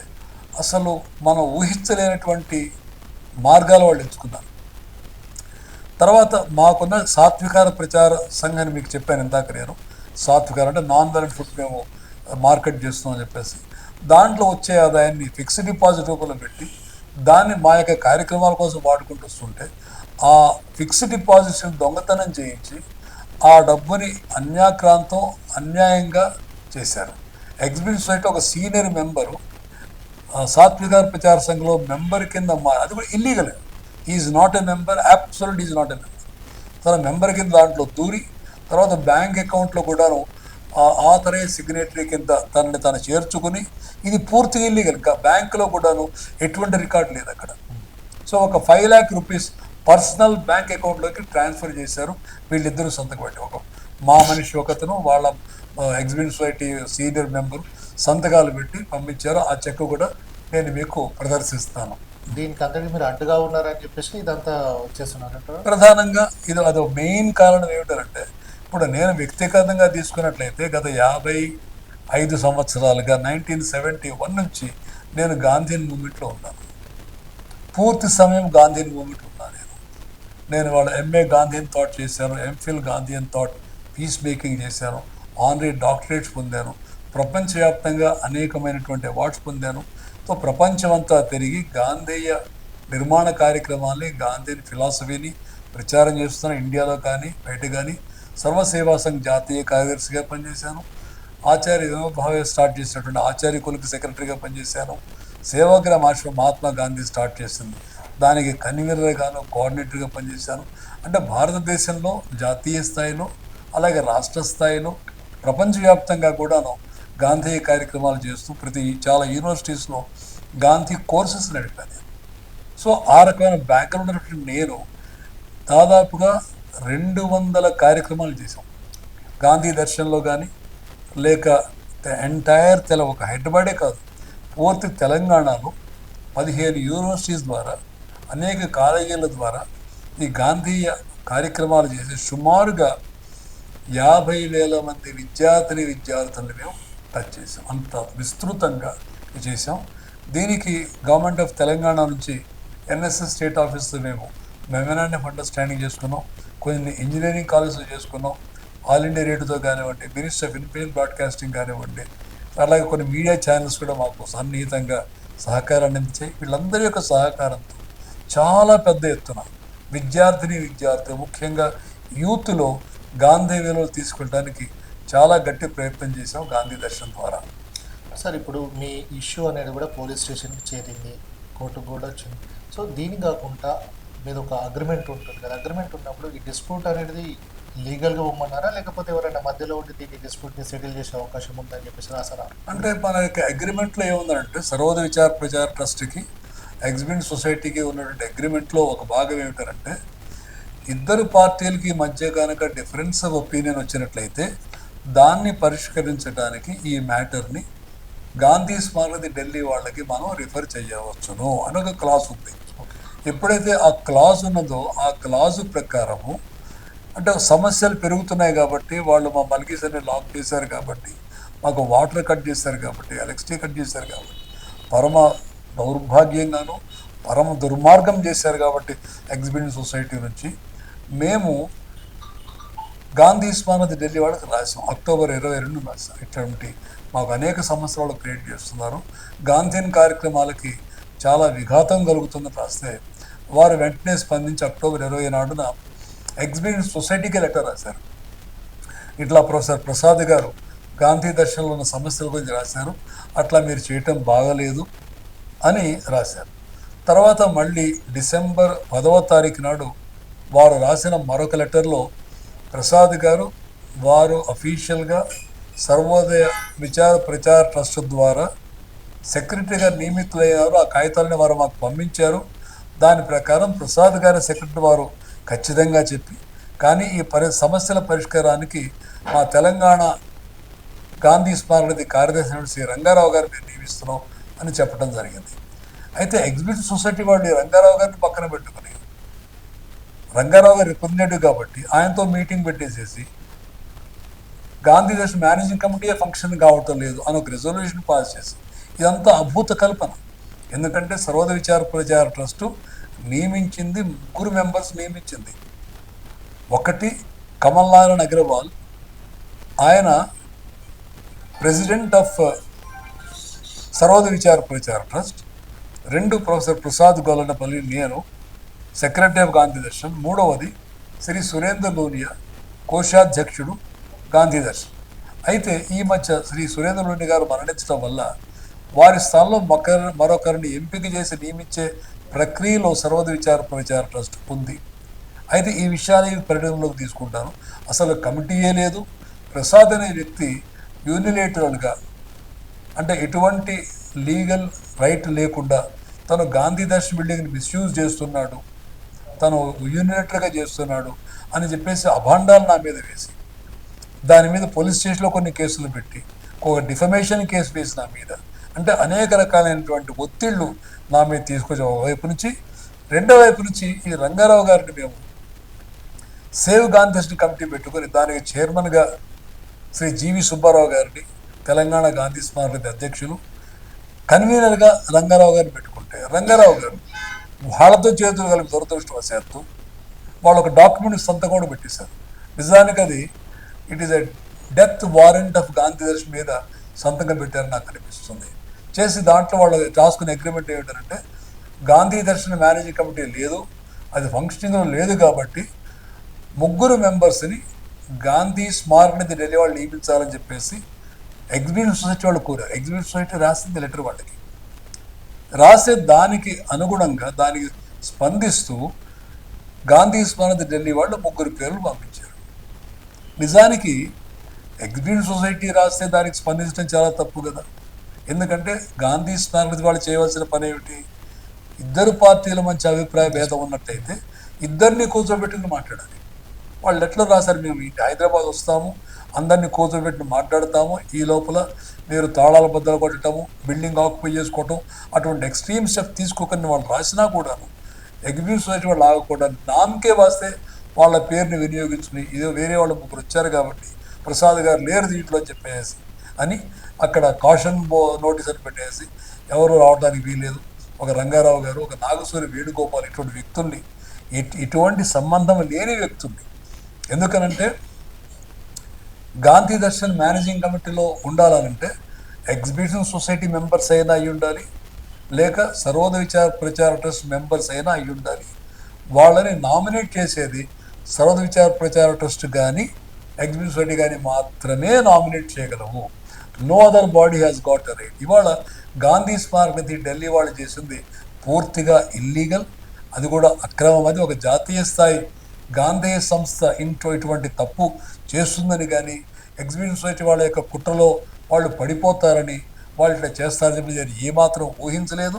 [SPEAKER 1] అసలు మనం ఊహించలేనటువంటి మార్గాలు వాళ్ళు ఎంచుకున్నారు. తర్వాత మాకున్న సాత్వికార ప్రచార సంఘాన్ని మీకు చెప్పాను ఇందాక నేను. సాత్వికార అంటే నాన్ వైలెంట్ ఫుడ్ మేము మార్కెట్ చేస్తున్నామని చెప్పేసి దాంట్లో వచ్చే ఆదాయాన్ని ఫిక్స్డ్ డిపాజిట్ రూపంలో పెట్టి దాన్ని మా యొక్క కార్యక్రమాల కోసం వాడుకుంటూ వస్తుంటే ఆ ఫిక్స్డ్ డిపాజిట్స్ని దొంగతనం చేయించి ఆ డబ్బుని అన్యాక్రాంతం అన్యాయంగా చేశారు. ఎగ్జిబిషన్ సొసైటీ ఒక సీనియర్ మెంబరు సాత్వికార ప్రచార సంఘంలో మెంబర్ కింద అది కూడా illegal. Is not a member, absolute is not a member. తన మెంబర్ కింద దాంట్లో దూరి తర్వాత బ్యాంక్ అకౌంట్లో కూడాను ఆథరైజ్ సిగ్నేటరీ కింద తను చేర్చుకుని ఇది పూర్తిగా ఇల్లీగల్. బ్యాంకులో కూడాను ఎటువంటి రికార్డు లేదు అక్కడ. సో ఒక 5 lakh rupees పర్సనల్ బ్యాంక్ అకౌంట్లోకి ట్రాన్స్ఫర్ చేశారు వీళ్ళిద్దరూ సంతకం పెట్టి. ఒక మా మనిషి ఒకతను వాళ్ళ ఎగ్జిబిషన్ సొసైటీ సీనియర్ మెంబర్ సంతకాలు పెట్టి పంపించారు. ఆ చెక్ కూడా నేను మీకు ప్రదర్శిస్తాను.
[SPEAKER 2] దీనికి అందరికీ మీరు అడ్డుగా ఉన్నారని చెప్పేసి ఇదంతా చేస్తున్నారంటారు.
[SPEAKER 1] ప్రధానంగా ఇది అదో మెయిన్ కారణం ఏమిటంటే ఇప్పుడు నేను వ్యక్తిగతంగా తీసుకున్నట్లయితే గత 55 సంవత్సరాలుగా 1971 నుంచి నేను గాంధీయన్ మూవ్మెంట్లో ఉన్నాను. పూర్తి సమయం గాంధీయన్ మూవ్మెంట్లో ఉన్నాను. నేను వాళ్ళ ఎంఏ గాంధీయన్ థాట్ చేశాను, M Phil Gandhian thought peace making చేశాను, ఆనరీ డాక్టరేట్స్ పొందాను, ప్రపంచవ్యాప్తంగా అనేకమైనటువంటి అవార్డ్స్ పొందాను. సో ప్రపంచమంతా తిరిగి గాంధేయ నిర్మాణ కార్యక్రమాల్ని, గాంధీ ఫిలాసఫీని ప్రచారం చేస్తున్నాను. ఇండియాలో కానీ బయట కానీ సర్వసేవా సంఘ్ జాతీయ కార్యదర్శిగా పనిచేశాను. ఆచార్య వినోభావే స్టార్ట్ చేసినటువంటి ఆచార్య కులకి సెక్రటరీగా పనిచేశాను. సేవాగ్రామ ఆశ్రమం మహాత్మా గాంధీ స్టార్ట్ చేసింది, దానికి కన్వీనర్గాను కోఆర్డినేటర్గా పనిచేశాను. అంటే భారతదేశంలో జాతీయ స్థాయిలో అలాగే రాష్ట్ర స్థాయిలో ప్రపంచవ్యాప్తంగా కూడాను గాంధీ కార్యక్రమాలు చేస్తూ చాలా యూనివర్సిటీస్లో గాంధీ కోర్సెస్ నడిపాను. సో ఆ రకమైన బ్యాక్గ్రౌండ్ ఉన్నటువంటి నేను దాదాపుగా 200 కార్యక్రమాలు చేశాం. గాంధీ దర్శన్లో కానీ లేక ఎంటైర్ ఒక హైదరాబాదే కాదు, పూర్తి తెలంగాణలో 15 యూనివర్సిటీస్ ద్వారా, అనేక కాలేజీల ద్వారా ఈ గాంధీయ కార్యక్రమాలు చేసి సుమారుగా 50,000 మంది విద్యార్థులను మేము టచ్ చేసాం. అంత విస్తృతంగా చేసాం. దీనికి గవర్నమెంట్ ఆఫ్ తెలంగాణ నుంచి ఎన్ఎస్ఎస్ స్టేట్ ఆఫీస్తో మేము మెమరాండం ఆఫ్ అండర్స్టాండింగ్ చేసుకున్నాం, కొన్ని ఇంజనీరింగ్ కాలేజెస్ చేసుకున్నాం, ఆల్ ఇండియా రేడియోతో కానివ్వండి, మినిస్టర్ ఆఫ్ ఇన్ఫోర్మేషన్ బ్రాడ్కాస్టింగ్ కానివ్వండి, అలాగే కొన్ని మీడియా ఛానల్స్ కూడా మాకు సన్నిహితంగా సహకారాన్ని అందించాయి. వీళ్ళందరి యొక్క సహకారంతో చాలా పెద్ద ఎత్తున విద్యార్థులు ముఖ్యంగా యూత్లో గాంధీ విలువలు తీసుకెళ్ళడానికి చాలా గట్టి ప్రయత్నం చేసాం గాంధీ దర్శన్ ద్వారా.
[SPEAKER 2] సార్, ఇప్పుడు మీ ఇష్యూ అనేది కూడా పోలీస్ స్టేషన్కి చేరింది, కోర్టుకు కూడా వచ్చింది. సో దీనికి కాకుండా మీద ఒక అగ్రిమెంట్ ఉంటుంది కదా, అగ్రిమెంట్ ఉన్నప్పుడు ఈ డిస్ప్యూట్ అనేది లీగల్గా ఇవ్వమన్నారా, లేకపోతే ఎవరైనా మధ్యలో ఉండి దీన్ని డిస్ప్యూట్ని సెటిల్ చేసే అవకాశం ఉందని చెప్పేసి రాసారా?
[SPEAKER 1] అంటే మన యొక్క అగ్రిమెంట్లో ఏముందంటే సర్వోదయ విచార ప్రచార ట్రస్ట్కి ఎగ్జిబిట్ సొసైటీకి ఉన్నటువంటి అగ్రిమెంట్లో ఒక భాగం ఏమిటంటే, ఇద్దరు పార్టీలకి మధ్య కనుక డిఫరెన్స్ ఆఫ్ ఒపీనియన్ వచ్చినట్లయితే దాన్ని పరిష్కరించడానికి ఈ మ్యాటర్ని గాంధీ స్మారక ఢిల్లీ వాళ్ళకి మనం రిఫర్ చేయవచ్చును అని ఒక క్లాజ్ ఉంది. ఎప్పుడైతే ఆ క్లాజ్ ఉన్నదో ఆ క్లాజు ప్రకారము, అంటే సమస్యలు పెరుగుతున్నాయి కాబట్టి వాళ్ళు మా మల్కీసర్ని లాక్ చేశారు కాబట్టి, మాకు వాటర్ కట్ చేశారు కాబట్టి, ఎలక్ట్రిసిటీ కట్ చేశారు కాబట్టి, పరమ దౌర్భాగ్యంగాను పరమ దుర్మార్గం చేశారు కాబట్టి ఎగ్జిబిషన్ సొసైటీ నుంచి మేము గాంధీ స్మారక ఢిల్లీ వాళ్ళకి రాసాం. అక్టోబర్ 22 రాసాం. ఇటువంటి మాకు అనేక సమస్యలు క్రియేట్ చేస్తున్నారు, గాంధీయన్ కార్యక్రమాలకి చాలా విఘాతం కలుగుతుందని రాస్తే వారు వెంటనే స్పందించి అక్టోబర్ 20 నాడున ఎగ్జిబిషన్ సొసైటీకి లెటర్ రాశారు. ఇట్లా ప్రొఫెసర్ ప్రసాద్ గారు గాంధీ దర్శనంలో ఉన్న సమస్యల గురించి రాశారు, అట్లా మీరు చేయటం బాగలేదు అని రాశారు. తర్వాత మళ్ళీ డిసెంబర్ 10వ తారీఖు నాడు వారు రాసిన మరొక లెటర్లో ప్రసాద్ గారు వారు అఫీషియల్గా సర్వోదయ విచార ప్రచార ట్రస్ట్ ద్వారా సెక్రటరీగా నియమితులయ్యారు. ఆ కాగితాలని వారు మాకు పంపించారు. దాని ప్రకారం ప్రసాద్ గారి సెక్రటరీ వారు ఖచ్చితంగా చెప్పి, కానీ ఈ సమస్యల పరిష్కారానికి మా తెలంగాణ గాంధీ స్మారక కార్యదర్శి శ్రీ రంగారావు గారిని మేము నియమిస్తున్నాం అని చెప్పడం జరిగింది. అయితే ఎగ్జిబిషన్ సొసైటీ వాళ్ళు రంగారావు గారిని పక్కన పెట్టుకుని, రంగారావు గారు రిప్రజెంటేటివ్ కాబట్టి ఆయనతో మీటింగ్ పెట్టేసేసి Gandhi Darshan managing committee function కావటం లేదు అని ఒక రెజల్యూషన్ పాస్ చేసి, ఇదంతా అద్భుత కల్పన. ఎందుకంటే సర్వోదయ విచార ప్రచార ట్రస్టు నియమించింది 3 మెంబర్స్ నియమించింది. ఒకటి కమల్ నారాయణ అగ్రవాల్, ఆయన ప్రెసిడెంట్ ఆఫ్ సర్వోదయ విచార ప్రచార ట్రస్ట్. 2 ప్రొఫెసర్ ప్రసాద్ గొల్లనపల్లి, నేను సెక్రటరీ ఆఫ్ గాంధీ దర్శన్. 3వది శ్రీ సురేందర్ లూనియా, కోశాధ్యక్షుడు గాంధీ దర్శన్. అయితే ఈ మధ్య శ్రీ సురేందర్ లూని గారు మరణించడం వల్ల వారి స్థానంలో మరొకరిని ఎంపిక చేసి నియమించే ప్రక్రియలో సర్వోదయ విచార ప్రచార ట్రస్ట్ ఉంది. అయితే ఈ విషయాన్ని పరిగణలోకి తీసుకుంటాను. అసలు కమిటీయే లేదు. ప్రసాద్ అనే వ్యక్తి యూనిలేటరల్గా, అంటే ఎటువంటి లీగల్ రైట్ లేకుండా తను గాంధీ దర్శన్ బిల్డింగ్ని మిస్యూజ్ చేస్తున్నాడు, తను యూనిలేటర్గా చేస్తున్నాడు అని చెప్పేసి అభాండాలు నా మీద వేసి, దాని మీద పోలీస్ స్టేషన్లో కొన్ని కేసులు పెట్టి, ఒక డిఫమేషన్ కేసు వేసి నా మీద, అంటే అనేక రకాలైనటువంటి ఒత్తిళ్లు నా మీద తీసుకొచ్చే వైపు నుంచి. రెండో వైపు నుంచి ఈ రంగారావు గారిని మేము సేవ్ గాంధీ దర్శన్ కమిటీ పెట్టుకొని దానికి చైర్మన్గా శ్రీ జీవి సుబ్బారావు గారిని, తెలంగాణ గాంధీ స్మారక అధ్యక్షులు, కన్వీనర్గా రంగారావు గారిని పెట్టుకుంటే, రంగారావు గారు వాళ్ళతో చేతులు కలిపి దురదృష్టవశాత్తు వాళ్ళు ఒక డాక్యుమెంట్ సంతకం కూడా పెట్టేశారు. నిజానికి అది it is a death warrant of Gandhi Darshan మీద సంతకం పెట్టారని నాకు అనిపిస్తుంది. చేసి దాంట్లో వాళ్ళు రాసుకునే అగ్రిమెంట్ ఏమిటంటే గాంధీ దర్శన్ మేనేజింగ్ కమిటీ లేదు, అది ఫంక్షనింగ్లో లేదు కాబట్టి 3 మెంబర్స్ని గాంధీ స్మారక నిధి ఢిల్లీ వాళ్ళు నియమించాలని చెప్పేసి ఎగ్జిబిషన్ సొసైటీ వాళ్ళు కోరారు. ఎగ్జిబిషన్ సొసైటీ రాసింది లెటర్ వాళ్ళకి. రాసే దానికి అనుగుణంగా దానికి స్పందిస్తూ గాంధీ స్మారక ఢిల్లీ వాళ్ళు 3 పేర్లు పంపించారు. నిజానికి ఎగ్జిబిషన్ సొసైటీ రాస్తే దానికి స్పందించడం చాలా తప్పు కదా. ఎందుకంటే గాంధీ స్మారక నిధి వాళ్ళు చేయవలసిన పని ఏమిటి? ఇద్దరు పార్టీల మంచి అభిప్రాయ భేదం ఉన్నట్టయితే ఇద్దరిని కూర్చోబెట్టుకుని మాట్లాడాలి. వాళ్ళు ఎట్లా రాశారు, మేము హైదరాబాద్ వస్తాము, అందరినీ కూర్చోబెట్టి మాట్లాడతాము, ఈ లోపల మీరు తాళాల బద్దలు కొట్టడము, బిల్డింగ్ ఆక్యుపై చేసుకోవటం, అటువంటి ఎక్స్ట్రీమ్ స్టెప్ తీసుకోకని వాళ్ళు రాసినా కూడాను ఎగ్జిబిషన్ సొసైటీ వాళ్ళు ఆగకుండా నామకే వాస్తే వాళ్ళ పేరుని వినియోగించుకుని ఇదో వేరే వాళ్ళు 3 వచ్చారు కాబట్టి ప్రసాద్ గారు లేరు దీంట్లో అని చెప్పేసి అని అక్కడ కాషన్ నోటీస్ అని పెట్టేసి ఎవరు రావడానికి వీల్లేదు. ఒక రంగారావు గారు, ఒక నాగసూరి వేణుగోపాల్ ఇటువంటి వ్యక్తుల్ని, ఇటువంటి సంబంధం లేని వ్యక్తుల్ని, ఎందుకనంటే గాంధీ దర్శన్ మేనేజింగ్ కమిటీలో ఉండాలనంటే ఎగ్జిబిషన్ సొసైటీ మెంబర్స్ అయినా అయి ఉండాలి, లేక సర్వోదయ విచార ప్రచార ట్రస్ట్ మెంబర్స్ అయినా అయి ఉండాలి. వాళ్ళని నామినేట్ చేసేది సర్వోదయ విచార ప్రచార ట్రస్ట్ కానీ ఎగ్జిబిషన్ సొసైటీ కానీ మాత్రమే నామినేట్ చేయగలవు. No other body has got a right. ఇవాళ గాంధీ స్మారక నిధి ఢిల్లీ వాళ్ళు చేసింది పూర్తిగా ఇల్లీగల్, అది కూడా అక్రమం. అది ఒక జాతీయ స్థాయి గాంధీ సంస్థ ఇంట్లో ఇటువంటి తప్పు చేస్తుందని కానీ ఎగ్జిబిషన్ సొసైటీ వాళ్ళ యొక్క కుట్రలో వాళ్ళు పడిపోతారని వాళ్ళు ఇట్లా చేస్తారని చెప్పి నేను ఏమాత్రం ఊహించలేదు.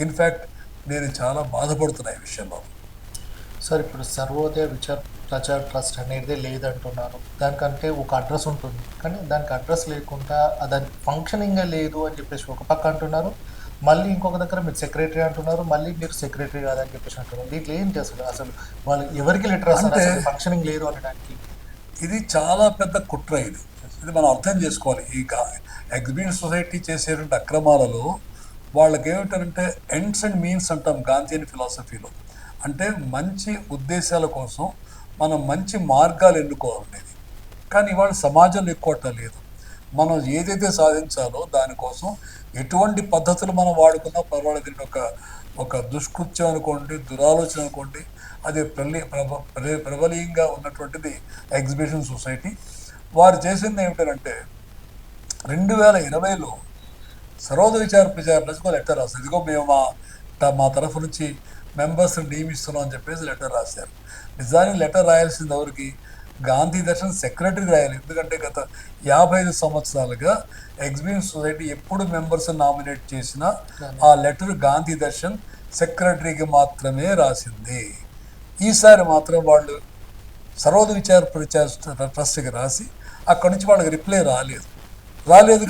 [SPEAKER 1] ఇన్ఫ్యాక్ట్ నేను చాలా బాధపడుతున్నా ఈ విషయంలో.
[SPEAKER 2] సార్, ఇప్పుడు సర్వోదయ విచార్ ప్రచార్ ట్రస్ట్ అనేది లేదంటున్నారు. దానికంటే ఒక అడ్రస్ ఉంటుంది, కానీ దానికి అడ్రస్ లేకుండా దాని ఫంక్షనింగ్గా లేదు అని చెప్పేసి ఒక పక్క అంటున్నారు. మళ్ళీ ఇంకొక దగ్గర మీరు సెక్రటరీ అంటున్నారు, మళ్ళీ మీరు సెక్రటరీ కాదని చెప్పేసి అంటున్నారు. దీంట్లో ఏంటి అసలు వాళ్ళు ఎవరికి లెటర్ రాస్తారు ఫంక్షనింగ్ లేదు అనడానికి?
[SPEAKER 1] ఇది చాలా పెద్ద కుట్ర. ఇది మనం అర్థం చేసుకోవాలి. ఈ ఎగ్జిబిషన్ సొసైటీ చేసేటువంటి అక్రమాలలో వాళ్ళకి ఏమిటంటే ఎండ్స్ అండ్ మీన్స్ అంటాం గాంధీయన్ ఫిలాసఫీలో. అంటే మంచి ఉద్దేశాల కోసం మనం మంచి మార్గాలు ఎన్నుకోవాలనేది. కానీ ఇవాళ సమాజంలో ఎక్కువట లేదు. మనం ఏదైతే సాధించాలో దానికోసం ఎటువంటి పద్ధతులు మనం వాడుకున్నా పర్వాలేదు. ఒక దుష్కృత్యం అనుకోండి, దురాలోచన అనుకోండి, అది ప్రబలీయంగా ఉన్నటువంటిది ఎగ్జిబిషన్ సొసైటీ. వారు చేసింది ఏమిటంటే 2020లో సర్వోదయ విచార ప్రచార ట్రస్ట్కి లెటర్ రాశారు. ఇదిగో మేము మా తరఫు నుంచి మెంబర్స్ని నియమిస్తున్నాం అని చెప్పేసి లెటర్ రాశారు. నిజానికి లెటర్ రాయాల్సింది ఎవరికి? గాంధీ దర్శన్ సెక్రటరీకి రాయాలి. ఎందుకంటే గత 55 సంవత్సరాలుగా ఎగ్జిబిషన్ సొసైటీ ఎప్పుడు మెంబర్స్ నామినేట్ చేసినా ఆ లెటర్ గాంధీ దర్శన్ సెక్రటరీకి మాత్రమే రాసింది. ఈసారి మాత్రం వాళ్ళు సర్వోదయ విచార ప్రచార ట్రస్ట్కి రాసి అక్కడి నుంచి వాళ్ళకి రిప్లై రాలేదు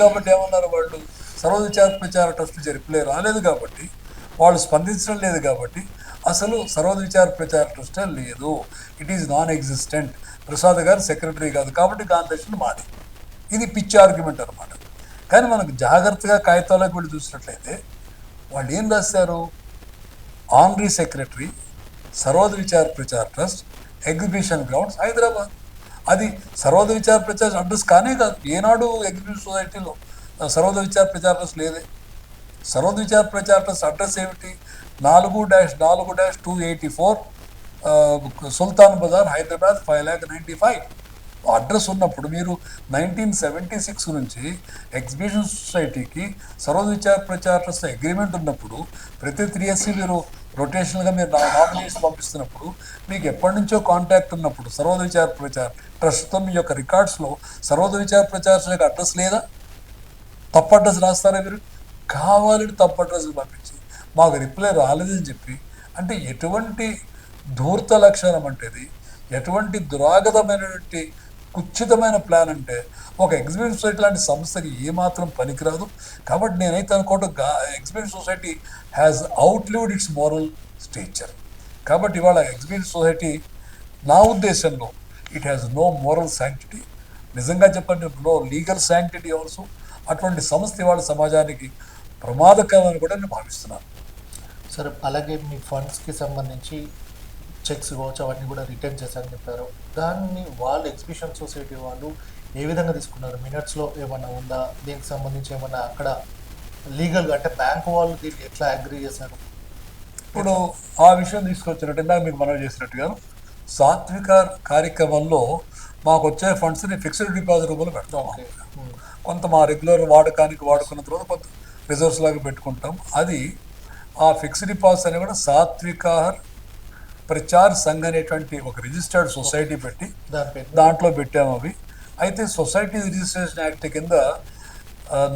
[SPEAKER 1] కాబట్టి ఏమన్నారు వాళ్ళు? సర్వోదయ విచార ప్రచార ట్రస్ట్ నుంచి రిప్లై రాలేదు కాబట్టి, వాళ్ళు స్పందించడం లేదు కాబట్టి అసలు సర్వోదయ విచార ప్రచార ట్రస్ట్ లేదు, it is non existent, Prasad గారు సెక్రటరీ కాదు కాబట్టి గాంధీ దర్శన్ మాది. ఇది పిచ్చి ఆర్గ్యుమెంట్ అనమాట. కానీ మనకు జాగ్రత్తగా కాగితాలకు వెళ్ళి చూసినట్లయితే వాళ్ళు ఏం రాశారు? ఆనరీ సెక్రటరీ, సర్వోదయ విచార Prachar trust, exhibition grounds, Hyderabad. అది సర్వోదయ విచార ప్రచార అడ్రస్ కానే కాదు. ఏనాడు ఎగ్జిబిషన్ సొసైటీలో సర్వోదయ విచార ప్రచార ట్రస్ట్ లేదే. సర్వోదయ విచార ప్రచార ట్రస్ట్ అడ్రస్ ఏమిటి? 4-284 సుల్తాన్ బజార్, హైదరాబాద్ 5,95,000 అడ్రస్ ఉన్నప్పుడు మీరు 1976 నుంచి ఎగ్జిబిషన్ సొసైటీకి సర్వోదయ విచార ప్రచార ట్రస్ట్ అగ్రిమెంట్ ఉన్నప్పుడు ప్రతి 3 years మీరు రొటేషనల్గా మీరు నామినేషన్ పంపిస్తున్నప్పుడు మీకు ఎప్పటి నుంచో కాంటాక్ట్ ఉన్నప్పుడు సర్వోదయ విచార ప్రచార ట్రస్ట్తో మీ యొక్క రికార్డ్స్లో సర్వోదయ విచార ప్రచార ట్రస్ట్ అడ్రస్ లేదా? తప్పు అడ్రస్ రాస్తారా మీరు? కావాలని తప్పు అడ్రస్ పంపించి మాకు రిప్లై రాలేదని చెప్పి, అంటే ఎటువంటి ధూర్త లక్షణం అంటే ఇది, ఎటువంటి దురాగతమైనటువంటి కుచ్చితమైన ప్లాన్ అంటే ఒక ఎగ్జిబిషన్ సొసైటీ లాంటి సంస్థకి ఏమాత్రం పనికిరాదు. కాబట్టి నేనైతే అనుకోవటం exhibition society has outlived its moral stature. కాబట్టి ఇవాళ ఎగ్జిబిషన్ సొసైటీ నా ఉద్దేశంలో it has no moral sanctity. నిజంగా చెప్పండి, నో లీగల్ శాంక్టిటీ ఆల్సో. అటువంటి సంస్థ ఇవాళ సమాజానికి ప్రమాదకరమని కూడా నేను భావిస్తున్నాను.
[SPEAKER 2] సరే, అలాగే మీ ఫండ్స్కి సంబంధించి చెక్స్ కావచ్చు అవన్నీ కూడా రిటర్న్ చేశారని చెప్పారు. దాన్ని వాళ్ళు ఎగ్జిబిషన్ సొసైటీ వాళ్ళు ఏ విధంగా తీసుకున్నారు? మినిట్స్‌లో ఏమన్నా ఉందా? దీనికి సంబంధించి ఏమన్నా అక్కడ లీగల్‌గా అంటే బ్యాంక్ వాళ్ళు దీన్ని ఎట్లా అగ్రీ చేశారు?
[SPEAKER 1] ఇప్పుడు ఆ విషయం తీసుకొచ్చినట్టు ఇందాక మీకు మనవి చేసినట్టుగా సాత్విక కార్యక్రమంలో మాకు వచ్చే ఫండ్స్ని ఫిక్స్డ్ డిపాజిట్ రూపంలో పెడతాం.
[SPEAKER 2] ఓకే. హ్మ్.
[SPEAKER 1] కొంత మా రెగ్యులర్ వాడకానికి వాడుకున్న తర్వాత కొంత రిజర్వ్స్ లాగా పెట్టుకుంటాం. అది ఆ ఫిక్స్డ్ డిపాజిట్స్ అని కూడా సాత్వికార్ ప్రచార్ సంఘ్ అనేటువంటి ఒక రిజిస్టర్డ్ సొసైటీ పెట్టి
[SPEAKER 2] దాని పేరు
[SPEAKER 1] దాంట్లో పెట్టాము అవి. అయితే సొసైటీ రిజిస్ట్రేషన్ యాక్ట్ కింద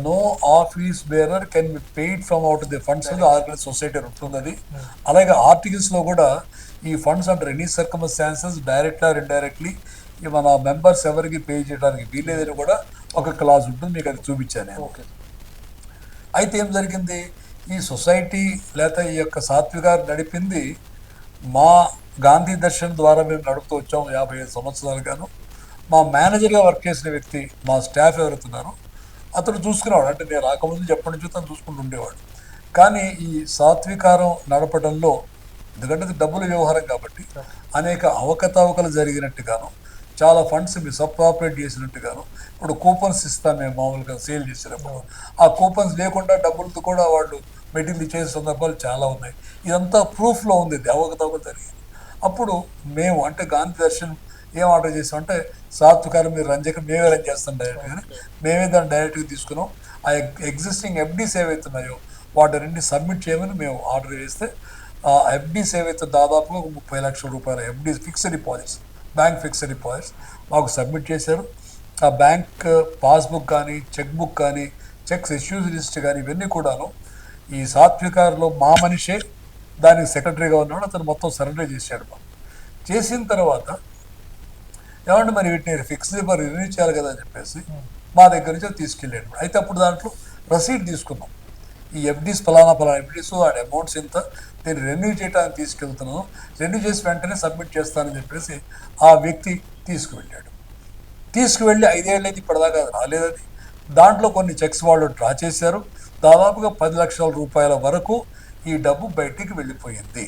[SPEAKER 1] no office bearer can be paid from out the funds organise society ఉంటుంది అది. అలాగే ఆర్టికల్స్లో కూడా ఈ funds under any circumstances directly or indirectly మన మెంబర్స్ ఎవరికి పే చేయడానికి వీలేదని కూడా ఒక క్లాజ్ ఉంటుంది. మీకు అది చూపించాను నేను.
[SPEAKER 2] ఓకే.
[SPEAKER 1] అయితే ఏం జరిగింది, ఈ సొసైటీ లేకపోతే ఈ యొక్క సాత్వికారు నడిపింది మా గాంధీ దర్శన్ ద్వారా మేము నడుపుతూ వచ్చాము 55 సంవత్సరాలుగాను. మా మేనేజర్గా వర్క్ చేసిన వ్యక్తి మా స్టాఫ్ ఎవరుతున్నారో అతడు చూసుకునేవాడు. అంటే నేను రాకముందు ఎప్పటి నుంచో తను చూసుకుంటూ ఉండేవాడు. కానీ ఈ సాత్వికారం నడపడంలో ఎందుకంటే అది డబ్బుల వ్యవహారం కాబట్టి అనేక అవకతవకలు జరిగినట్టుగాను, చాలా ఫండ్స్ మిస్అప్రాపరేట్ చేసినట్టుగాను. ఇప్పుడు కూపన్స్ ఇస్తాం మేము మామూలుగా సేల్ చేసినప్పుడు, ఆ కూపన్స్ లేకుండా డబ్బులతో కూడా వాళ్ళు మెటీరియల్ ఇచ్చేసే సందర్భాలు చాలా ఉన్నాయి. ఇదంతా ప్రూఫ్లో ఉంది, ఇది అవకతవకలు జరిగింది. అప్పుడు మేము అంటే గాంధీ దర్శన్ ఏం ఆర్డర్ చేసామంటే సాత్వికారం మీరు రన్ చేయక మేమే రన్ చేస్తాం డైరెక్ట్గా, మేమే దాన్ని డైరెక్ట్గా తీసుకున్నాం. ఆ ఎగ్జిస్టింగ్ ఎఫ్డీస్ ఏవైతున్నాయో వాటిని సబ్మిట్ చేయమని మేము ఆర్డర్ చేస్తే ఆ ఎఫ్డీస్ ఏవైతే దాదాపుగా 30 లక్షల రూపాయల FDs fixed deposits, bank fixed deposits మాకు సబ్మిట్ చేశారు. ఆ బ్యాంక్ పాస్బుక్ కానీ చెక్ బుక్ కానీ చెక్స్ ఇష్యూస్ లిస్ట్ కానీ ఇవన్నీ కూడాను ఈ సాత్వికారులో మా మనిషే దానికి సెక్రటరీగా ఉన్నాడు, అతను మొత్తం సరెండర్ చేశాడు. చేసిన తర్వాత ఏమంటే మరి వీటిని ఫిక్స్డ్ రిన్యూ చేయాలి కదా అని చెప్పేసి మా దగ్గర నుంచి తీసుకెళ్ళాడు. అయితే అప్పుడు దాంట్లో రసీట్ తీసుకున్నాం, ఈ ఎఫ్డీస్ ఫలానా ఎఫ్డీస్ ఆ అమౌంట్స్ ఇంత, నేను రెన్యూ చేయడానికి తీసుకెళ్తున్నాను, రెన్యూ చేసి వెంటనే సబ్మిట్ చేస్తానని చెప్పేసి ఆ వ్యక్తి తీసుకువెళ్ళాడు. తీసుకువెళ్ళి 5 ఏళ్ళైంది ఇప్పటిదాకా అది రాలేదని. దాంట్లో కొన్ని చెక్స్ వాళ్ళు డ్రా చేశారు. దాదాపుగా 10 లక్షల రూపాయల వరకు ఈ డబ్బు బయటికి వెళ్ళిపోయింది.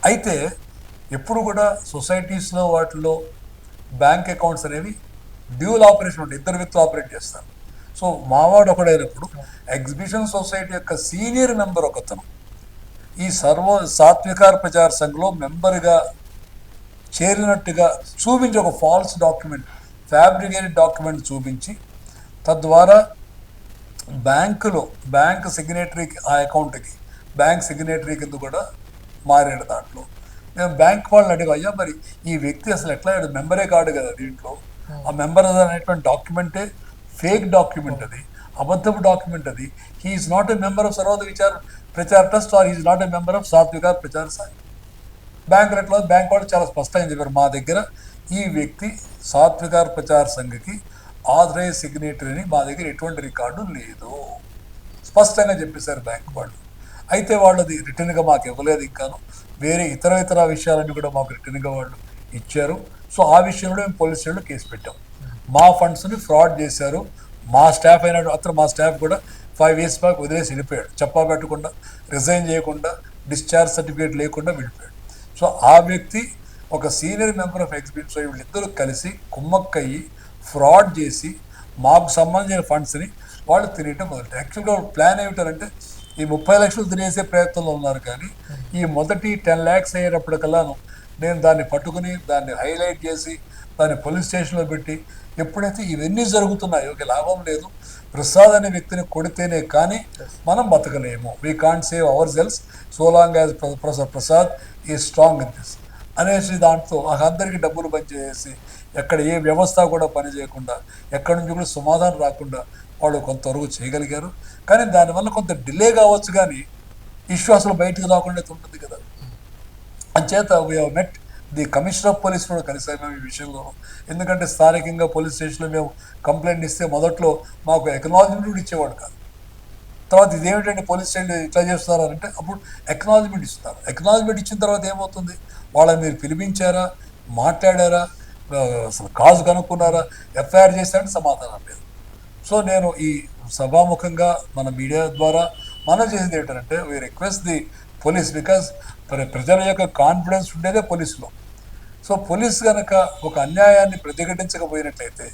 [SPEAKER 1] అయితే ఎప్పుడు కూడా సొసైటీస్లో వాటిలో బ్యాంక్ అకౌంట్స్ అనేవి డ్యూల్ ఆపరేషన్ ఉంటాయి, ఇద్దరు వ్యక్తులు ఆపరేట్ చేస్తారు. సో మావాడు ఒకడైనప్పుడు ఎగ్జిబిషన్ సొసైటీ యొక్క సీనియర్ మెంబర్ ఒకతను ఈ సాత్వికార్ ప్రచార సంఘ్లో మెంబర్గా చేరినట్టుగా చూపించి ఒక ఫాల్స్ డాక్యుమెంట్, ఫ్యాబ్రికేటెడ్ డాక్యుమెంట్ చూపించి తద్వారా బ్యాంక్ సిగ్నేటరీకి ఆ అకౌంట్కి బ్యాంక్ సిగ్నేటరీ కింద కూడా మారాడు. దాంట్లో మేము బ్యాంక్ వాళ్ళని అడిగా, అయ్యా మరి ఈ వ్యక్తి అసలు ఎట్లా మెంబరే కాడు కదా దీంట్లో, ఆ మెంబర్ అనేటువంటి డాక్యుమెంటే ఫేక్ డాక్యుమెంట్, అది అబద్ధపు డాక్యుమెంట్, అది he is not a member of Sarvodaya Prachar trust or he is not a member of Satvikar Prachar Sangh. Bank వాళ్ళు చాలా స్పష్టంగా చెప్పారు, మా దగ్గర ఈ వ్యక్తి సాత్వికార్ ప్రచార సంఘకి ఆథరైజ్ సిగ్నేటరీ అని మా దగ్గర ఎటువంటి రికార్డు లేదు, స్పష్టంగా చెప్పేశారు బ్యాంక్ వాళ్ళు. అయితే వాళ్ళది రిటర్న్గా మాకు ఇవ్వలేదు, ఇంకాను వేరే ఇతర విషయాలన్నీ కూడా మాకు రిటర్న్గా వాళ్ళు ఇచ్చారు. సో ఆ విషయంలో మేము పోలీస్ స్టేషన్లో కేసు పెట్టాం. మా ఫండ్స్ని ఫ్రాడ్ చేశారు. మా స్టాఫ్ అయినాడు అతను, మా స్టాఫ్ కూడా 5 years బ్యాక్ వదిలేసి వెళ్ళిపోయాడు, చెప్పా పెట్టకుండా, రిజైన్ చేయకుండా, డిశ్చార్జ్ సర్టిఫికేట్ లేకుండా వెళ్ళిపోయాడు. సో ఆ వ్యక్తి ఒక senior member of exhibition, so వీళ్ళిద్దరూ కలిసి కుమ్మక్కయ్యి ఫ్రాడ్ చేసి మాకు సంబంధించిన ఫండ్స్ని వాళ్ళు తినేయటం మొదలు. యాక్చువల్గా ప్లాన్ ఏమిటంటే ఈ 30 లక్షలు తినేసే ప్రయత్నంలో ఉన్నారు. కానీ ఈ మొదటి 10 lakhs అయ్యేటప్పటికల్లాను నేను దాన్ని పట్టుకుని దాన్ని హైలైట్ చేసి దాన్ని పోలీస్ స్టేషన్లో పెట్టి, ఎప్పుడైతే ఇవన్నీ జరుగుతున్నాయో లాభం లేదు, ప్రసాద్ అనే వ్యక్తిని కొడితేనే కానీ మనం బతకలేము, we can't save our selves so long as Prasad ఈ స్ట్రాంగ్ ఇన్ దిస్ అనేసి దాంతో అందరికీ డబ్బులు పనిచేసి ఎక్కడ ఏ వ్యవస్థ కూడా పనిచేయకుండా ఎక్కడి నుంచి కూడా సమాధానం రాకుండా వాళ్ళు కొంతవరకు చేయగలిగారు. కానీ దానివల్ల కొంత డిలే కావచ్చు, కానీ ఇష్యూ అసలు బయటకు రాకుండా ఉంటుంది కదా. అంచేత we have met the commissioner of police కూడా కలిసాము మేము ఈ విషయంలో. ఎందుకంటే స్థానికంగా పోలీస్ స్టేషన్లో మేము కంప్లైంట్ ఇస్తే మొదట్లో మాకు ఎక్నాలజ్మెంట్ కూడా ఇచ్చేవాడు కాదు. తర్వాత ఇదేమిటంటే పోలీస్ స్టేషన్ ఇట్లా చేస్తున్నారంటే అప్పుడు ఎక్నాలజ్మెంట్ ఇస్తున్నారు. ఎక్నాలజ్మెంట్ ఇచ్చిన తర్వాత ఏమవుతుంది, వాళ్ళని మీరు పిలిపించారా, మాట్లాడారా, అసలు కాజు కనుక్కున్నారా, ఎఫ్ఐఆర్ చేశారంటే సమాధానం లేదు. సో నేను ఈ సభాముఖంగా మన మీడియా ద్వారా మనం చేసేది ఏంటంటే we request the police, because ప్రజల యొక్క కాన్ఫిడెన్స్ ఉండేదే పోలీసులో. సో పోలీస్ కనుక ఒక అన్యాయాన్ని ప్రతిఘటించకపోయినట్లయితే,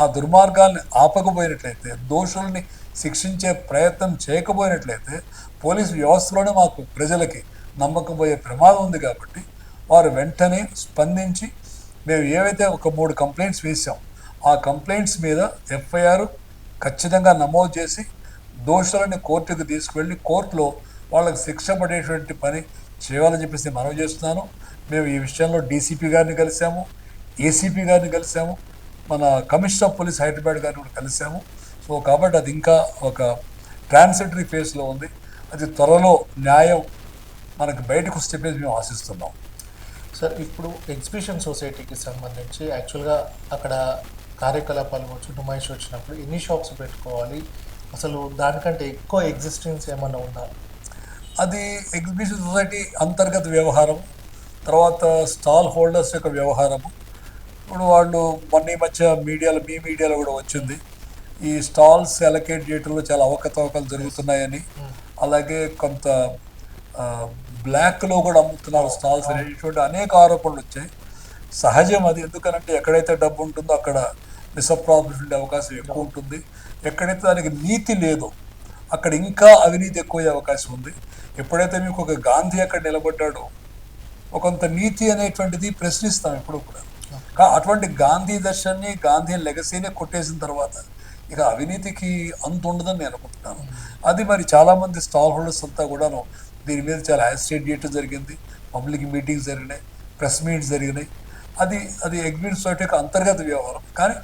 [SPEAKER 1] ఆ దుర్మార్గాల్ని ఆపకపోయినట్లయితే, దోషుల్ని శిక్షించే ప్రయత్నం చేయకపోయినట్లయితే, పోలీసు వ్యవస్థలోనే మాకు ప్రజలకి నమ్మకం పోయే ప్రమాదం ఉంది. కాబట్టి వారు వెంటనే స్పందించి, మేము ఏవైతే ఒక 3 కంప్లైంట్స్ వేసాం, ఆ కంప్లైంట్స్ మీద ఎఫ్ఐఆర్ ఖచ్చితంగా నమోదు చేసి దోషులని కోర్టుకు తీసుకువెళ్ళి కోర్టులో వాళ్ళకి శిక్ష పడేటువంటి పని చేయాలని చెప్పేసి మనవి చేస్తున్నాను. మేము ఈ విషయంలో డీసీపీ గారిని కలిసాము, ఏసీపీ గారిని కలిసాము, మన కమిషనర్ ఆఫ్ పోలీస్ హైదరాబాద్ గారిని కూడా కలిసాము. సో కాబట్టి అది ఇంకా ఒక ట్రాన్సిటరీ ఫేజ్లో ఉంది. అది త్వరలో న్యాయం మనకు బయటకు వస్తే మేము ఆశిస్తున్నాం.
[SPEAKER 2] సార్, ఇప్పుడు ఎగ్జిబిషన్ సొసైటీకి సంబంధించి యాక్చువల్గా అక్కడ కార్యకలాపాలు వచ్చి నుమాయిష్ వచ్చినప్పుడు ఎన్ని షాప్స్ పెట్టుకోవాలి, అసలు దానికంటే ఎక్కువ ఎగ్జిస్టెన్స్ ఏమన్నా ఉందా?
[SPEAKER 1] అది ఎగ్జిబిషన్ సొసైటీ అంతర్గత వ్యవహారం, తర్వాత స్టాల్ హోల్డర్స్ యొక్క వ్యవహారము. ఇప్పుడు వాళ్ళు మొన్న ఈ మధ్య మీడియాలో, మీ మీడియాలో కూడా వచ్చింది, ఈ స్టాల్స్ అలొకేట్ చేయడంలో చాలా అవకతవకలు జరుగుతున్నాయని, అలాగే కొంత బ్లాక్లో కూడా అమ్ముతున్నారు స్టాల్స్ అనేటువంటి అనేక ఆరోపణలు వచ్చాయి. సహజం అది, ఎందుకనంటే ఎక్కడైతే డబ్బు ఉంటుందో అక్కడ మిస్అప్రాపర్టీ ఉండే అవకాశం ఎక్కువ ఉంటుంది. ఎక్కడైతే దానికి నీతి లేదో అక్కడ ఇంకా అవినీతి ఎక్కువయ్యే అవకాశం ఉంది. ఎప్పుడైతే మీకు ఒక గాంధీ అక్కడ నిలబడ్డాడో ఒకంత నీతి అనేటువంటిది ప్రశ్నిస్తాం ఎప్పుడు కూడా. అటువంటి గాంధీ దర్శన్ని, గాంధీ లెగసీని కొట్టేసిన తర్వాత ఇక అవినీతికి అంత ఉండదని నేను అనుకుంటున్నాను. అది మరి చాలామంది స్టాల్ హోల్డర్స్ అంతా కూడాను దీని మీద చాలా యాజిటేట్ చేయడం జరిగింది. పబ్లిక్ మీటింగ్స్ జరిగినాయి, ప్రెస్ మీట్స్ జరిగినాయి. అది ఎగ్జిబిషన్ సొసైటీ యొక్క అంతర్గత వ్యవహారం. కానీ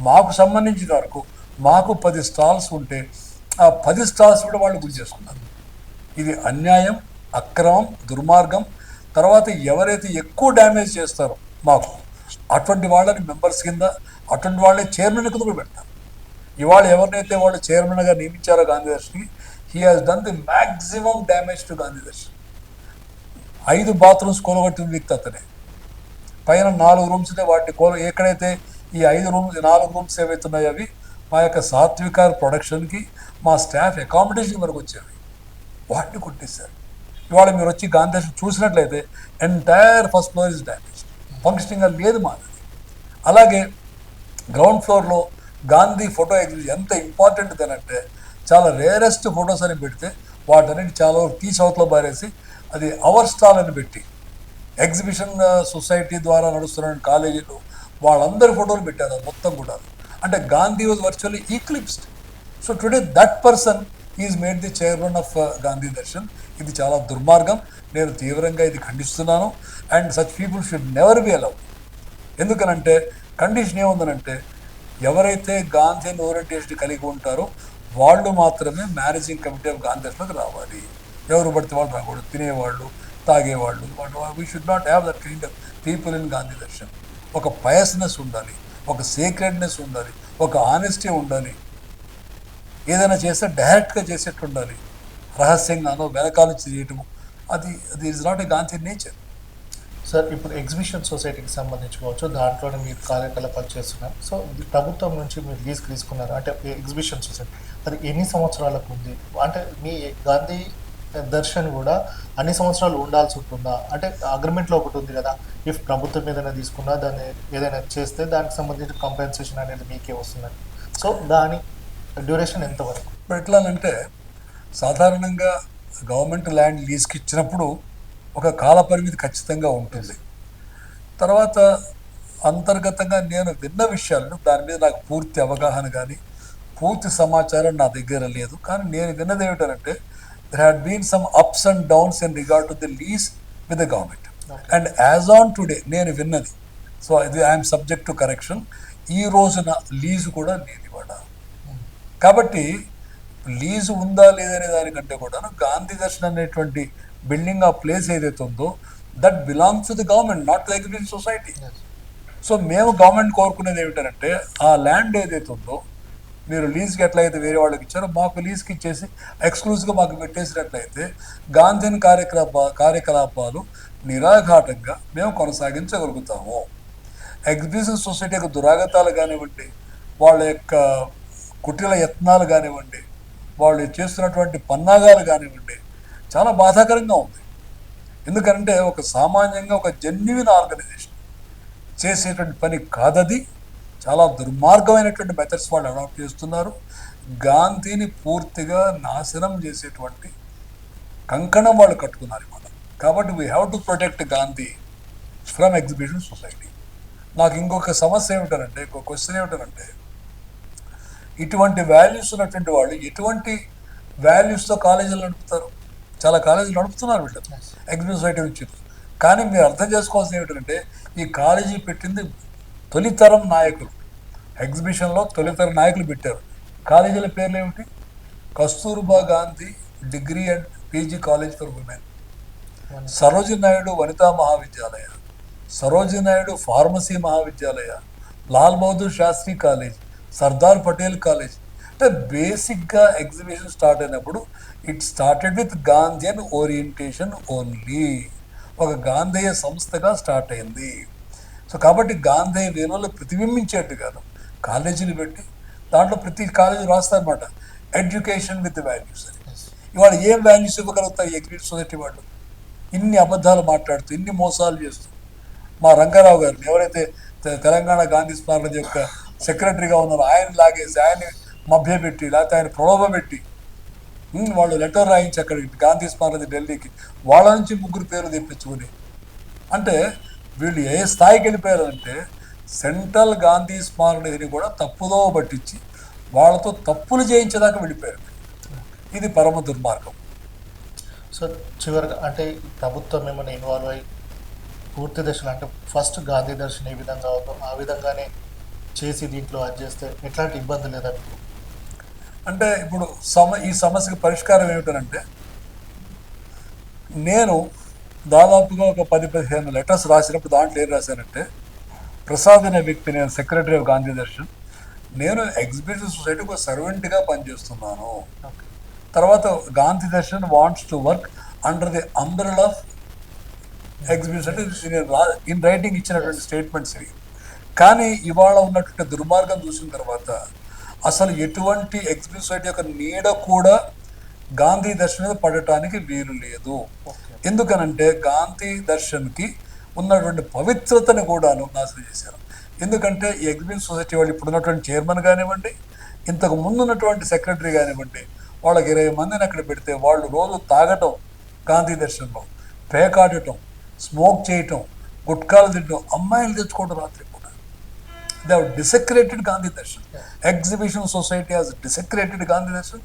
[SPEAKER 1] మాకు సంబంధించిన వరకు మాకు 10 స్టాల్స్ ఉంటే ఆ 10 స్టాల్స్ కూడా వాళ్ళు గురి చేసుకున్నారు. ఇది అన్యాయం, అక్రమం, దుర్మార్గం. తర్వాత ఎవరైతే ఎక్కువ డ్యామేజ్ చేస్తారో మాకు అటువంటి వాళ్ళని మెంబర్స్ కింద, అటువంటి వాళ్ళని చైర్మన్ కింద కూడా పెడతారు. ఇవాళ ఎవరినైతే వాళ్ళు చైర్మన్గా నియమించారో గాంధీ దర్శన్కి, he has done the maximum damage to Gandhi Darshan. 5 bathrooms కొలగొట్టిన వ్యక్తి అతనే. పైన 4 రూమ్స్ ఉంటే వాటిని ఎక్కడైతే ఈ 4 రూమ్స్ ఏవైతే ఉన్నాయో అవి మా యొక్క సాత్వికార్ ప్రొడక్షన్కి, మా స్టాఫ్ అకామిడేషన్ వరకు వచ్చేవి, వాటిని కొట్టేశారు. ఇవాళ మీరు వచ్చి గాంధీ దర్శన్ చూసినట్లయితే entire first floor is damage, ఫంక్షనింగ్గా లేదు మాది. అలాగే గ్రౌండ్ ఫ్లోర్లో గాంధీ ఫోటో ఎగ్జిబిషన్ ఎంత ఇంపార్టెంట్ అంటే, చాలా రేరెస్ట్ ఫొటోస్ అని పెడితే వాటన్నిటి చాలా తీసి అవతల బారేసి అది అవర్ స్టాల్ అని పెట్టి, ఎగ్జిబిషన్ సొసైటీ ద్వారా నడుస్తున్న కాలేజీలు వాళ్ళందరి ఫోటోలు పెట్టారు మొత్తం కూడా. అంటే Gandhi was virtually eclipsed. So today that person is made the chairman of Gandhi Darshan. ఇది చాలా దుర్మార్గం. నేను తీవ్రంగా ఇది ఖండిస్తున్నాను. And such people should never be allowed. ఎందుకనంటే కండిషన్ ఏముందనంటే, ఎవరైతే గాంధీ ఓరియంటేషన్ కలిగి ఉంటారో వాళ్ళు మాత్రమే మేనేజింగ్ కమిటీ ఆఫ్ గాంధీ దర్శన్కి రావాలి. ఎవరు పడితే వాళ్ళు రాకూడదు. తినేవాళ్ళు, తాగేవాళ్ళు, we should not have that kind of people in Gandhi Darshan. ఒక పయస్నెస్ ఉండాలి, ఒక సీక్రెట్నెస్ ఉండాలి, ఒక ఆనెస్టీ ఉండాలి. ఏదైనా చేస్తే డైరెక్ట్గా చేసేట్టు ఉండాలి, రహస్యంగానో వెనకాల చేయటము అది is not a Gandhi nature.
[SPEAKER 2] Sir, ఇప్పుడు ఎగ్జిబిషన్ సొసైటీకి సంబంధించుకోవచ్చు, దాంట్లోనే మీరు కార్యకలాపాలు చేస్తున్నారు. సో ప్రభుత్వం నుంచి మీరు లీజ్ తీసుకున్నారు అంటే ఎగ్జిబిషన్ సొసైటీ అది ఎన్ని సంవత్సరాలకు ఉంది? అంటే మీ గాంధీ దర్శన్ కూడా అన్ని సంవత్సరాలు ఉండాల్సి ఉంటుందా? అంటే అగ్రిమెంట్లో ఒకటి ఉంది కదా, ఇఫ్ ప్రభుత్వం ఏదైనా తీసుకున్నా దాన్ని ఏదైనా చేస్తే దానికి సంబంధించిన కంపెన్సేషన్ అనేది మీకే వస్తుందని. సో దాని డ్యూరేషన్ ఎంతవరకు?
[SPEAKER 1] ఇప్పుడు ఎట్లానంటే, సాధారణంగా గవర్నమెంట్ ల్యాండ్ లీజ్కి ఇచ్చినప్పుడు ఒక కాల పరిమితి ఖచ్చితంగా ఉంటుంది. తర్వాత అంతర్గతంగా నేను విన్న విషయాలను, దాని మీద నాకు పూర్తి అవగాహన కానీ పూర్తి సమాచారం నా దగ్గర లేదు. కానీ నేను విన్నది ఏమిటంటే, there had been some ups and downs in regard to the lease with the government. Okay. And as on today, నేను విన్నది, సో ఇది ఐఎమ్ సబ్జెక్ట్ టు కరెక్షన్, ఈ రోజున లీజు కూడా లేదు ఇవాళ. కాబట్టి లీజు ఉందా లేదనే దానికంటే కూడా గాంధీ దర్శన్ అనేటువంటి బిల్డింగ్, ఆ ప్లేస్ ఏదైతే ఉందో that belongs to the government, not to exhibition society. So మేము గవర్నమెంట్ కోరుకునేది ఏమిటంటే, ఆ ల్యాండ్ ఏదైతే ఉందో మీరు లీజ్కి ఎట్లయితే వేరే వాళ్ళకి ఇచ్చారో మాకు లీజ్కి ఇచ్చేసి ఎక్స్క్లూజివ్గా మాకు పెట్టేసినట్లయితే గాంధీ కార్యకలాపాలు నిరాఘాటంగా మేము కొనసాగించగలుగుతాము. ఎగ్జిబిషన్ సొసైటీ యొక్క దురాగతాలు కానివ్వండి, వాళ్ళ యొక్క కుటిల యత్నాలు కానివ్వండి, వాళ్ళు చేస్తున్నటువంటి పన్నాగాలు కానివ్వండి, చాలా బాధాకరంగా ఉంది. ఎందుకంటే ఒక సామాన్యంగా ఒక జెన్యున్ ఆర్గనైజేషన్ చేసేటువంటి పని కాదది. చాలా దుర్మార్గమైనటువంటి మెథడ్స్ వాళ్ళు అడాప్ట్ చేస్తున్నారు. గాంధీని పూర్తిగా నాశనం చేసేటువంటి కంకణం వాళ్ళు కట్టుకున్నారు ఇవాళ. కాబట్టి we have to protect Gandhi from exhibition society. నాకు ఇంకొక సమస్య ఏమిటంటే, ఇంకొక క్వశ్చన్ ఏమిటంటే, ఇటువంటి వాల్యూస్ ఉన్నటువంటి వాళ్ళు ఎటువంటి వాల్యూస్తో కాలేజీలు నడుపుతారు? చాలా కాలేజీలు నడుపుతున్నారు వీళ్ళు ఎగ్జిబిషన్ సొసైటీ నుంచి. కానీ మీరు అర్థం చేసుకోవాల్సింది ఏమిటంటే, ఈ కాలేజీ పెట్టింది తొలితరం నాయకులు. ఎగ్జిబిషన్లో తొలితరం నాయకులు పెట్టారు. కాలేజీల పేర్లు ఏమిటి? Kasturba Gandhi degree and PG college for women, Sarojini Naidu Vanita Mahavidyalaya, Sarojini Naidu pharmacy Mahavidyalaya, Lal Bahadur Shastri college, Sardar Patel college. అంటే బేసిక్గా ఎగ్జిబిషన్ స్టార్ట్ అయినప్పుడు it started with Gandhian orientation only. ఒక గాంధేయ సంస్థగా స్టార్ట్ అయింది. సో కాబట్టి గాంధేయ విలువలు ప్రతిబింబించేట్టుగాను కాలేజీలు పెట్టి దాంట్లో ప్రతి కాలేజీ రాస్తారనమాట ఎడ్యుకేషన్ విత్ వాల్యూస్ అని. ఇవాళ ఏం వాల్యూస్ ఇవ్వగలుగుతారు ఎగ్జిబిషన్ సొసైటీ వాళ్ళు? ఇన్ని అబద్ధాలు మాట్లాడుతూ, ఇన్ని మోసాలు చేస్తూ. మా రంగారావు గారిని ఎవరైతే తెలంగాణ గాంధీ స్మారక యొక్క సెక్రటరీగా ఉన్నారో ఆయన లాగేసి, ఆయన్ని మభ్యపెట్టి, లేకపోతే ఆయన ప్రలోభపెట్టి వాళ్ళు లెటర్ రాయించి అక్కడికి గాంధీ స్మారక ఢిల్లీకి వాళ్ళ నుంచి 3 పేర్లు తెప్పించుకుని. అంటే వీళ్ళు ఏ స్థాయికి వెళ్ళిపోయారంటే సెంట్రల్ గాంధీ స్మారకని కూడా తప్పుదో పట్టించి వాళ్ళతో తప్పులు చేయించేదాకా వెళ్ళిపోయారు. ఇది పరమ దుర్మార్గం.
[SPEAKER 2] సో చివరిగా అంటే ప్రభుత్వం ఏమైనా ఇన్వాల్వ్ అయ్యి పూర్తి దశలో అంటే ఫస్ట్ గాంధీ దర్శనం ఏ విధంగా అవుతుందో ఆ విధంగానే చేసి దీంట్లో అది చేస్తే ఎట్లాంటి ఇబ్బంది లేదా మీకు?
[SPEAKER 1] అంటే ఇప్పుడు ఈ సమస్యకి పరిష్కారం ఏమిటంటే, నేను దాదాపుగా ఒక 10-15 లెటర్స్ రాసినప్పుడు దాంట్లో ఏం రాశానంటే, ప్రసాద్ అనే వ్యక్తి, నేను సెక్రటరీ ఆఫ్ గాంధీ దర్శన్, నేను ఎగ్జిబిషన్ సొసైటీకి ఒక సర్వెంట్గా పనిచేస్తున్నాను. తర్వాత Gandhi Darshan wants to work under the umbrella of exhibition. In writing ఇచ్చినటువంటి స్టేట్మెంట్స్ ఇవి. కానీ ఇవాళ ఉన్నటువంటి దుర్మార్గం చూసిన తర్వాత అసలు ఎటువంటి ఎగ్జిబిషన్ సొసైటీ యొక్క నీడ కూడా గాంధీ దర్శన్ మీద పడటానికి వీలు లేదు. ఎందుకనంటే గాంధీ దర్శన్కి ఉన్నటువంటి పవిత్రతను కూడాను నాశనం చేశారు. ఎందుకంటే ఈ ఎగ్జిబిషన్ సొసైటీ వాళ్ళు ఇప్పుడు ఉన్నటువంటి చైర్మన్ కానివ్వండి, ఇంతకు ముందు ఉన్నటువంటి సెక్రటరీ కానివ్వండి, వాళ్ళకి 20 మందిని అక్కడ పెడితే వాళ్ళు రోజు తాగటం, గాంధీ దర్శనంలో పేకాడటం, స్మోక్ చేయటం, గుట్కాలు తినటం, అమ్మాయిలు తెచ్చుకోవడం రాత్రి పూట. They have desecrated Gandhi Darshan. Exhibition society has desecrated Gandhi Darshan.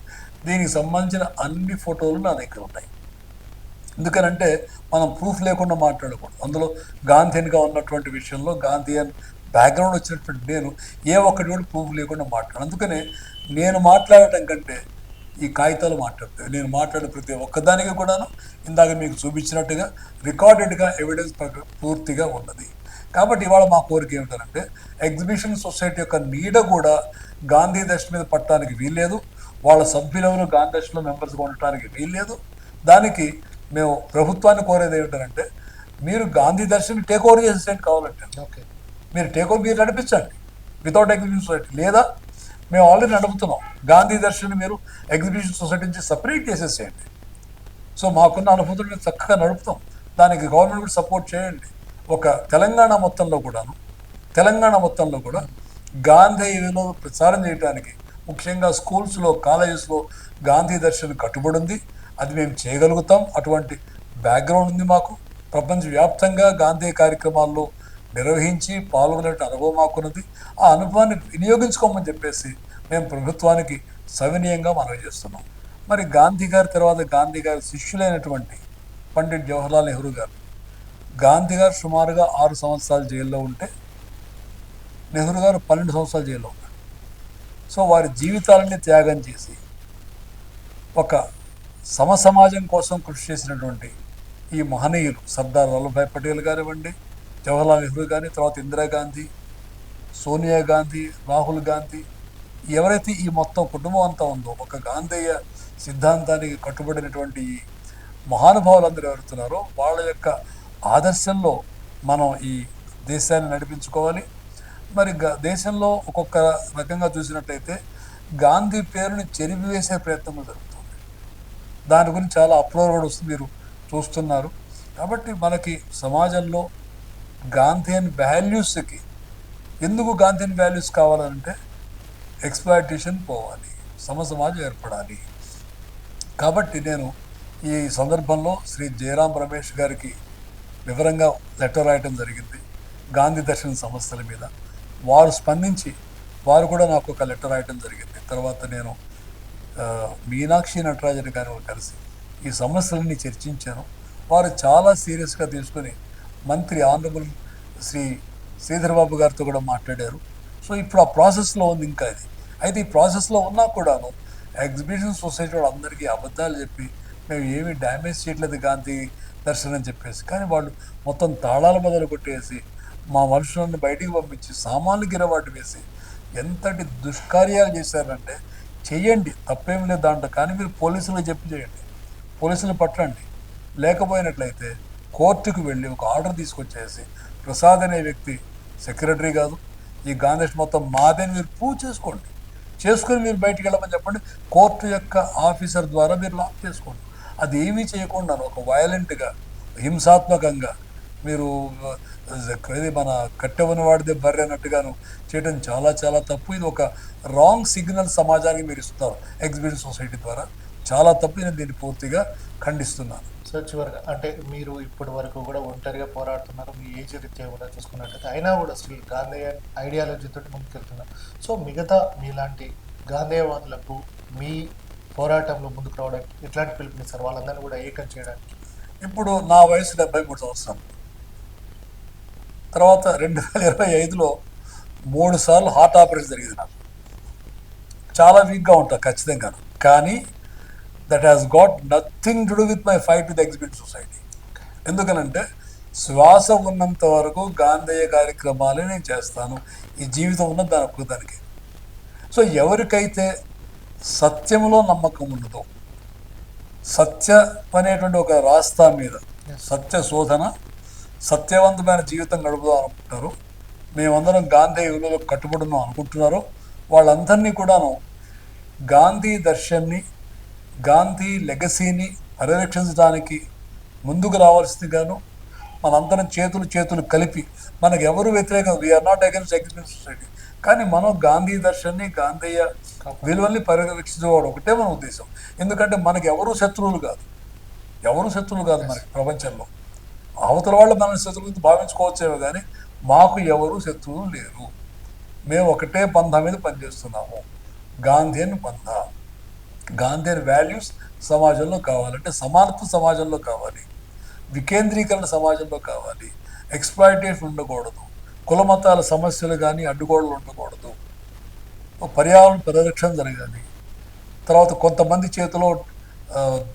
[SPEAKER 1] దీనికి సంబంధించిన అన్ని ఫోటోలు నా దగ్గర ఉన్నాయి. ఎందుకనంటే మనం ప్రూఫ్ లేకుండా మాట్లాడకూడదు. అందులో గాంధీయన్గా ఉన్నటువంటి విషయంలో గాంధీయన్ బ్యాక్గ్రౌండ్ వచ్చినటువంటి నేను ఏ ఒక్కటి కూడా ప్రూఫ్ లేకుండా మాట్లాడు. అందుకనే నేను మాట్లాడటం కంటే ఈ కాగితాలు మాట్లాడతాయి. నేను మాట్లాడే ప్రతి ఒక్కదానికి కూడాను ఇందాక మీకు చూపించినట్టుగా రికార్డెడ్గా ఎవిడెన్స్ పూర్తిగా ఉన్నది. కాబట్టి ఇవాళ మా కోరిక ఏమిటంటే ఎగ్జిబిషన్ సొసైటీ యొక్క నీడ కూడా గాంధీ దర్శనం మీద పట్టడానికి వీల్లేదు. వాళ్ళ సభ్యులెవరు గాంధీ దర్శనంలో మెంబర్స్గా ఉండటానికి వీల్లేదు. దానికి మేము ప్రభుత్వాన్ని కోరేది ఏమిటంటే, మీరు గాంధీ దర్శనం టేక్ ఓవర్ చేసేసేయండి కావాలంటే.
[SPEAKER 2] ఓకే,
[SPEAKER 1] మీరు టేక్ ఓవర్ మీరు నడిపించండి వితౌట్ ఎగ్జిబిషన్ సొసైటీ. లేదా మేము ఆల్రెడీ నడుపుతున్నాం, గాంధీ దర్శన్ మీరు ఎగ్జిబిషన్ సొసైటీ నుంచి సపరేట్ చేసేసేయండి. సో మాకున్న అనుభూతులను చక్కగా నడుపుతాం. దానికి గవర్నమెంట్ కూడా సపోర్ట్ చేయండి. ఒక తెలంగాణ మొత్తంలో కూడా గాంధీ విలువలు ప్రచారం చేయడానికి ముఖ్యంగా స్కూల్స్లో, కాలేజెస్లో గాంధీ దర్శన్ కట్టుబడి ఉంది. అది మేము చేయగలుగుతాం. అటువంటి బ్యాక్గ్రౌండ్ ఉంది మాకు. ప్రపంచవ్యాప్తంగా గాంధీ కార్యక్రమాల్లో నిర్వహించి పాల్గొనే అనుభవం మాకున్నది. ఆ అనుభవాన్ని వినియోగించుకోమని చెప్పేసి మేము ప్రభుత్వానికి సవినీయంగా మనవి చేస్తున్నాం. మరి గాంధీ గారి తర్వాత గాంధీ గారి శిష్యులైనటువంటి పండిట్ జవహర్లాల్ నెహ్రూ గారు, గాంధీ గారు సుమారుగా 6 సంవత్సరాలు జైల్లో ఉంటే నెహ్రూ గారు 12 సంవత్సరాలు జైల్లో ఉన్నారు. సో వారి జీవితాలన్నీ త్యాగం చేసి ఒక సమాజం కోసం కృషి చేసినటువంటి ఈ మహనీయులు సర్దార్ వల్లభాయ్ పటేల్ కానివ్వండి, జవహర్లాల్ నెహ్రూ కానీ, తర్వాత ఇందిరాగాంధీ, సోనియా గాంధీ, రాహుల్ గాంధీ, ఎవరైతే ఈ మొత్తం కుటుంబం అంతా ఉందో ఒక గాంధేయ సిద్ధాంతానికి కట్టుబడినటువంటి ఈ మహానుభావులందరూ ఎవరుతున్నారో వాళ్ళ యొక్క ఆదర్శంలో మనం ఈ దేశాన్ని నడిపించుకోవాలి. మరి దేశంలో ఒక్కొక్క రకంగా చూసినట్టయితే గాంధీ పేరుని చెరిపివేసే ప్రయత్నం జరుగుతుంది. దాని గురించి చాలా అప్లోడ్ వస్తుంది, మీరు చూస్తున్నారు. కాబట్టి మనకి సమాజంలో గాంధీయన్ వాల్యూస్కి ఎందుకు గాంధీయన్ వాల్యూస్ కావాలంటే ఎక్స్‌ప్లాయిటేషన్ పోవాలి, సమసమాజం ఏర్పడాలి. కాబట్టి నేను ఈ సందర్భంలో శ్రీ జయరాం రమేష్ గారికి వివరంగా లెటర్ రాయటం జరిగింది గాంధీ దర్శన సమస్యల మీద. వారు స్పందించి వారు కూడా నాకు ఒక లెటర్ రాయటం జరిగింది. తర్వాత నేను మీనాక్షి నటరాజన్ గారిని కలిసి ఈ సమస్యలన్నీ చర్చించాను. వారు చాలా సీరియస్గా తీసుకొని మంత్రి ఆనరబుల్ శ్రీ శ్రీధర్ బాబు గారితో కూడా మాట్లాడారు. సో ఇప్పుడు ఆ ప్రాసెస్లో ఉంది ఇంకా ఇది. అయితే ఈ ప్రాసెస్లో ఉన్నా కూడాను ఎగ్జిబిషన్ సొసైటీ వాళ్ళు అందరికీ అబద్ధాలు చెప్పి మేము ఏమీ డ్యామేజ్ చేయట్లేదు గాంధీ దర్శనం చెప్పేసి, కానీ వాళ్ళు మొత్తం తాళాలు మొదలు కొట్టేసి మా మనుషులను బయటికి పంపించి సామాన్లు గిరవాటు వేసి ఎంతటి దుష్కార్యాలు చేశారంటే చెయ్యండి, తప్పేం లేదు దాంట్లో, కానీ మీరు పోలీసులకు చెప్పి చేయండి, పోలీసులు పట్టండి. లేకపోయినట్లయితే కోర్టుకు వెళ్ళి ఒక ఆర్డర్ తీసుకొచ్చేసి ప్రసాద్ అనే వ్యక్తి సెక్రటరీ కాదు, ఈ గాంధీ మొత్తం మాదని మీరు ప్రూవ్ చేసుకోండి, చేసుకుని మీరు బయటికి వెళ్ళమని చెప్పండి. కోర్టు యొక్క ఆఫీసర్ ద్వారా మీరు లాక్ చేసుకోండి. అది ఏమీ చేయకుండా ఒక వయలెంట్గా హింసాత్మకంగా మీరు ఇది మన కట్టెవని వాడితే బర్రె అన్నట్టుగాను చేయడం చాలా చాలా తప్పు. ఇది ఒక రాంగ్ సిగ్నల్ సమాజానికి మీరు ఇస్తున్నారు ఎగ్జిబిషన్ సొసైటీ ద్వారా, చాలా తప్పు. నేను దీన్ని పూర్తిగా ఖండిస్తున్నాను.
[SPEAKER 2] సో చివరిగా అంటే మీరు ఇప్పటి వరకు కూడా ఒంటరిగా పోరాడుతున్నారు, మీ ఏజ్ రీత్యా కూడా చూసుకున్నట్లయితే, అయినా కూడా స్టిల్ గాంధేయన్ ఐడియాలజీతో ముందుకెళ్తున్నారు. సో మిగతా మీలాంటి గాంధేయవాదులకు మీ పోరాటంలో ముందుకు రావడానికి ఎట్లాంటి పిలుపునిస్తారు, వాళ్ళందరినీ కూడా ఏకం చేయడానికి?
[SPEAKER 1] ఇప్పుడు నా వయసు 73 సంవత్సరాలు. తర్వాత 2025లో 3 సార్లు హార్ట్ ఆపరేషన్ జరిగింది నాకు. చాలా వీక్గా ఉంటాను ఖచ్చితంగా, కానీ that has got nothing to do with my fight with exhibition society. ఎందుకనంటే శ్వాస ఉన్నంత వరకు గాంధేయ కార్యక్రమాలే నేను చేస్తాను, ఈ జీవితం ఉన్న దాని ఒక్కదానికి. సో ఎవరికైతే సత్యంలో నమ్మకం ఉన్నదో, సత్యం అనేటువంటి ఒక రాస్తా మీద సత్య శోధన, సత్యవంతమైన జీవితం గడుపుదాం అనుకుంటారు, మేమందరం గాంధీ విలువలకు కట్టుబడున్నాం అనుకుంటున్నారో వాళ్ళందరినీ కూడాను గాంధీ దర్శన్ని, గాంధీ లెగసీని పరిరక్షించడానికి ముందుకు రావాల్సిందిగాను మనందరం చేతులు కలిపి, మనకు ఎవరు వ్యతిరేకం, we are not against exhibition society, కానీ మనం గాంధీ దర్శన్ని, గాంధీయ విలువల్ని పరిరక్షించుకోవడం ఒకటే మన ఉద్దేశం. ఎందుకంటే మనకు ఎవరు శత్రువులు కాదు, మనకి ప్రపంచంలో. అవతల వాళ్ళు మన శత్రువులు భావించుకోవచ్చేమో కానీ మాకు ఎవరు శత్రువులు లేరు. మేము ఒకటే పంథా మీద పనిచేస్తున్నాము, గాంధీయన్ పంథా. గాంధీయన్ వాల్యూస్ సమాజంలో కావాలంటే సమానత్వ సమాజంలో కావాలి, వికేంద్రీకరణ సమాజంలో కావాలి, ఎక్స్‌ప్లాయిటేషన్ ఉండకూడదు, కుల మతాల సమస్యలు కానీ అడ్డుగోడలు ఉండకూడదు, పర్యావరణ పరిరక్షణ జరగాలి. తర్వాత కొంతమంది చేతిలో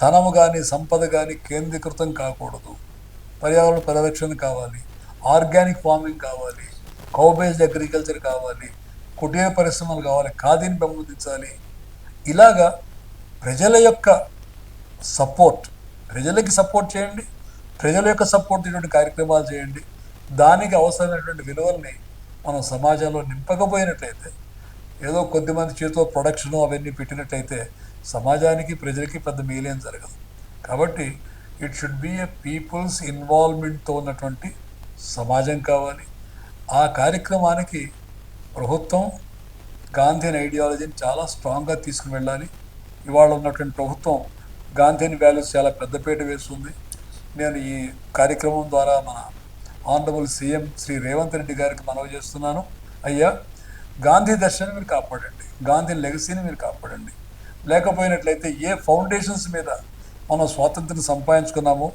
[SPEAKER 1] ధనము కానీ సంపద కానీ కేంద్రీకృతం కాకూడదు, పర్యావరణ పరిరక్షణ కావాలి, ఆర్గానిక్ ఫార్మింగ్ కావాలి, కౌ బేస్డ్ అగ్రికల్చర్ కావాలి, కుటీర పరిశ్రమలు కావాలి, ఖాదీని పెంపొందించాలి. ఇలాగా ప్రజల యొక్క సపోర్ట్, ప్రజలకి సపోర్ట్ చేయండి, ప్రజల యొక్క సపోర్ట్ ఇటువంటి కార్యక్రమాలు చేయండి. దానికి అవసరమైనటువంటి విలువల్ని మనం సమాజంలో నింపకపోయినట్లయితే, ఏదో కొద్దిమంది చేతిలో ప్రొడక్షను అవన్నీ పెట్టినట్లయితే సమాజానికి ప్రజలకి పెద్ద మేలేం జరగదు. కాబట్టి it should be a people's ఇన్వాల్వ్మెంట్తో ఉన్నటువంటి సమాజం కావాలి. ఆ కార్యక్రమానికి ప్రభుత్వం గాంధీయన్ ఐడియాలజీని చాలా స్ట్రాంగ్గా తీసుకుని వెళ్ళాలి. ఇవాళ ఉన్నటువంటి ప్రభుత్వం గాంధీయన్ వాల్యూస్ చాలా పెద్దపీట వేస్తుంది. నేను ఈ కార్యక్రమం ద్వారా మన ఆనరబుల్ సీఎం శ్రీ రేవంత్ రెడ్డి గారికి మనవి చేస్తున్నాను, అయ్యా గాంధీ దర్శనం మీరు కాపాడండి, గాంధీ లెగసీని మీరు కాపాడండి. లేకపోయినట్లయితే ఏ ఫౌండేషన్స్ మీద మనం స్వాతంత్రం సంపాదించుకున్నామో,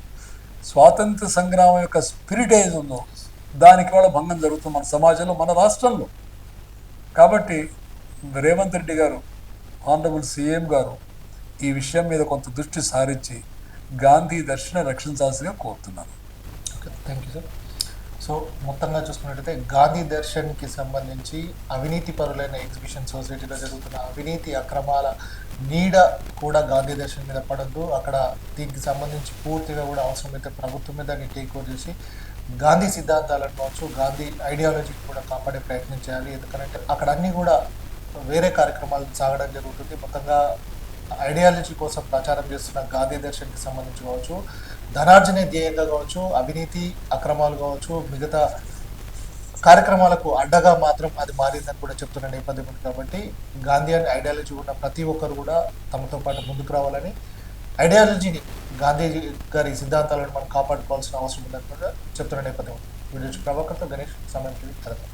[SPEAKER 1] స్వాతంత్ర సంగ్రామం యొక్క స్పిరిట్ ఏది ఉందో దానికి వాళ్ళ భంగం జరుగుతుంది మన సమాజంలో, మన రాష్ట్రంలో. కాబట్టి రేవంత్ రెడ్డి గారు, ఆనరబుల్ సీఎం గారు ఈ విషయం మీద కొంత దృష్టి సారించి గాంధీ దర్శన రక్షించాల్సిందిగా కోరుతున్నాను.
[SPEAKER 2] Okay, thank you sir. So మొత్తంగా చూసుకున్నట్టయితే గాంధీ దర్శన్కి సంబంధించి అవినీతి పరులైన ఎగ్జిబిషన్ సొసైటీలో జరుగుతున్న అవినీతి అక్రమాల నీడ కూడా గాంధీ దర్శన్ మీద పడద్దు. అక్కడ దీనికి సంబంధించి పూర్తిగా కూడా అవసరమైతే ప్రభుత్వమే దాన్ని టేక్ ఓవర్ చేసి గాంధీ సిద్ధాంతాలను కావచ్చు, గాంధీ ఐడియాలజీని కూడా కాపాడే ప్రయత్నం చేయాలి. ఎందుకంటే అక్కడ అన్నీ కూడా వేరే కార్యక్రమాలు సాగడం జరుగుతుంది. మొత్తంగా ఐడియాలజీ కోసం ప్రచారం చేస్తున్న గాంధీ దర్శన్కి సంబంధించి కావచ్చు, ధనార్జనే ధ్యేయంగా కావచ్చు, అవినీతి అక్రమాలు కావచ్చు, మిగతా కార్యక్రమాలకు అడ్డగా మాత్రం అది మారిందని కూడా చెప్తున్న నేపథ్యం ఉంది. కాబట్టి గాంధీయన్ ఐడియాలజీ ఉన్న ప్రతి ఒక్కరు కూడా తమతో పాటు ముందుకు రావాలని, ఐడియాలజీని గాంధీ గారి సిద్ధాంతాలను మనం కాపాడుకోవాల్సిన అవసరం ఉందని కూడా చెప్తున్న నేపథ్యం ఉంది. వీడియో ప్రభాకర్తో గణేష్, సమయం టీవీ, తెలంగాణ.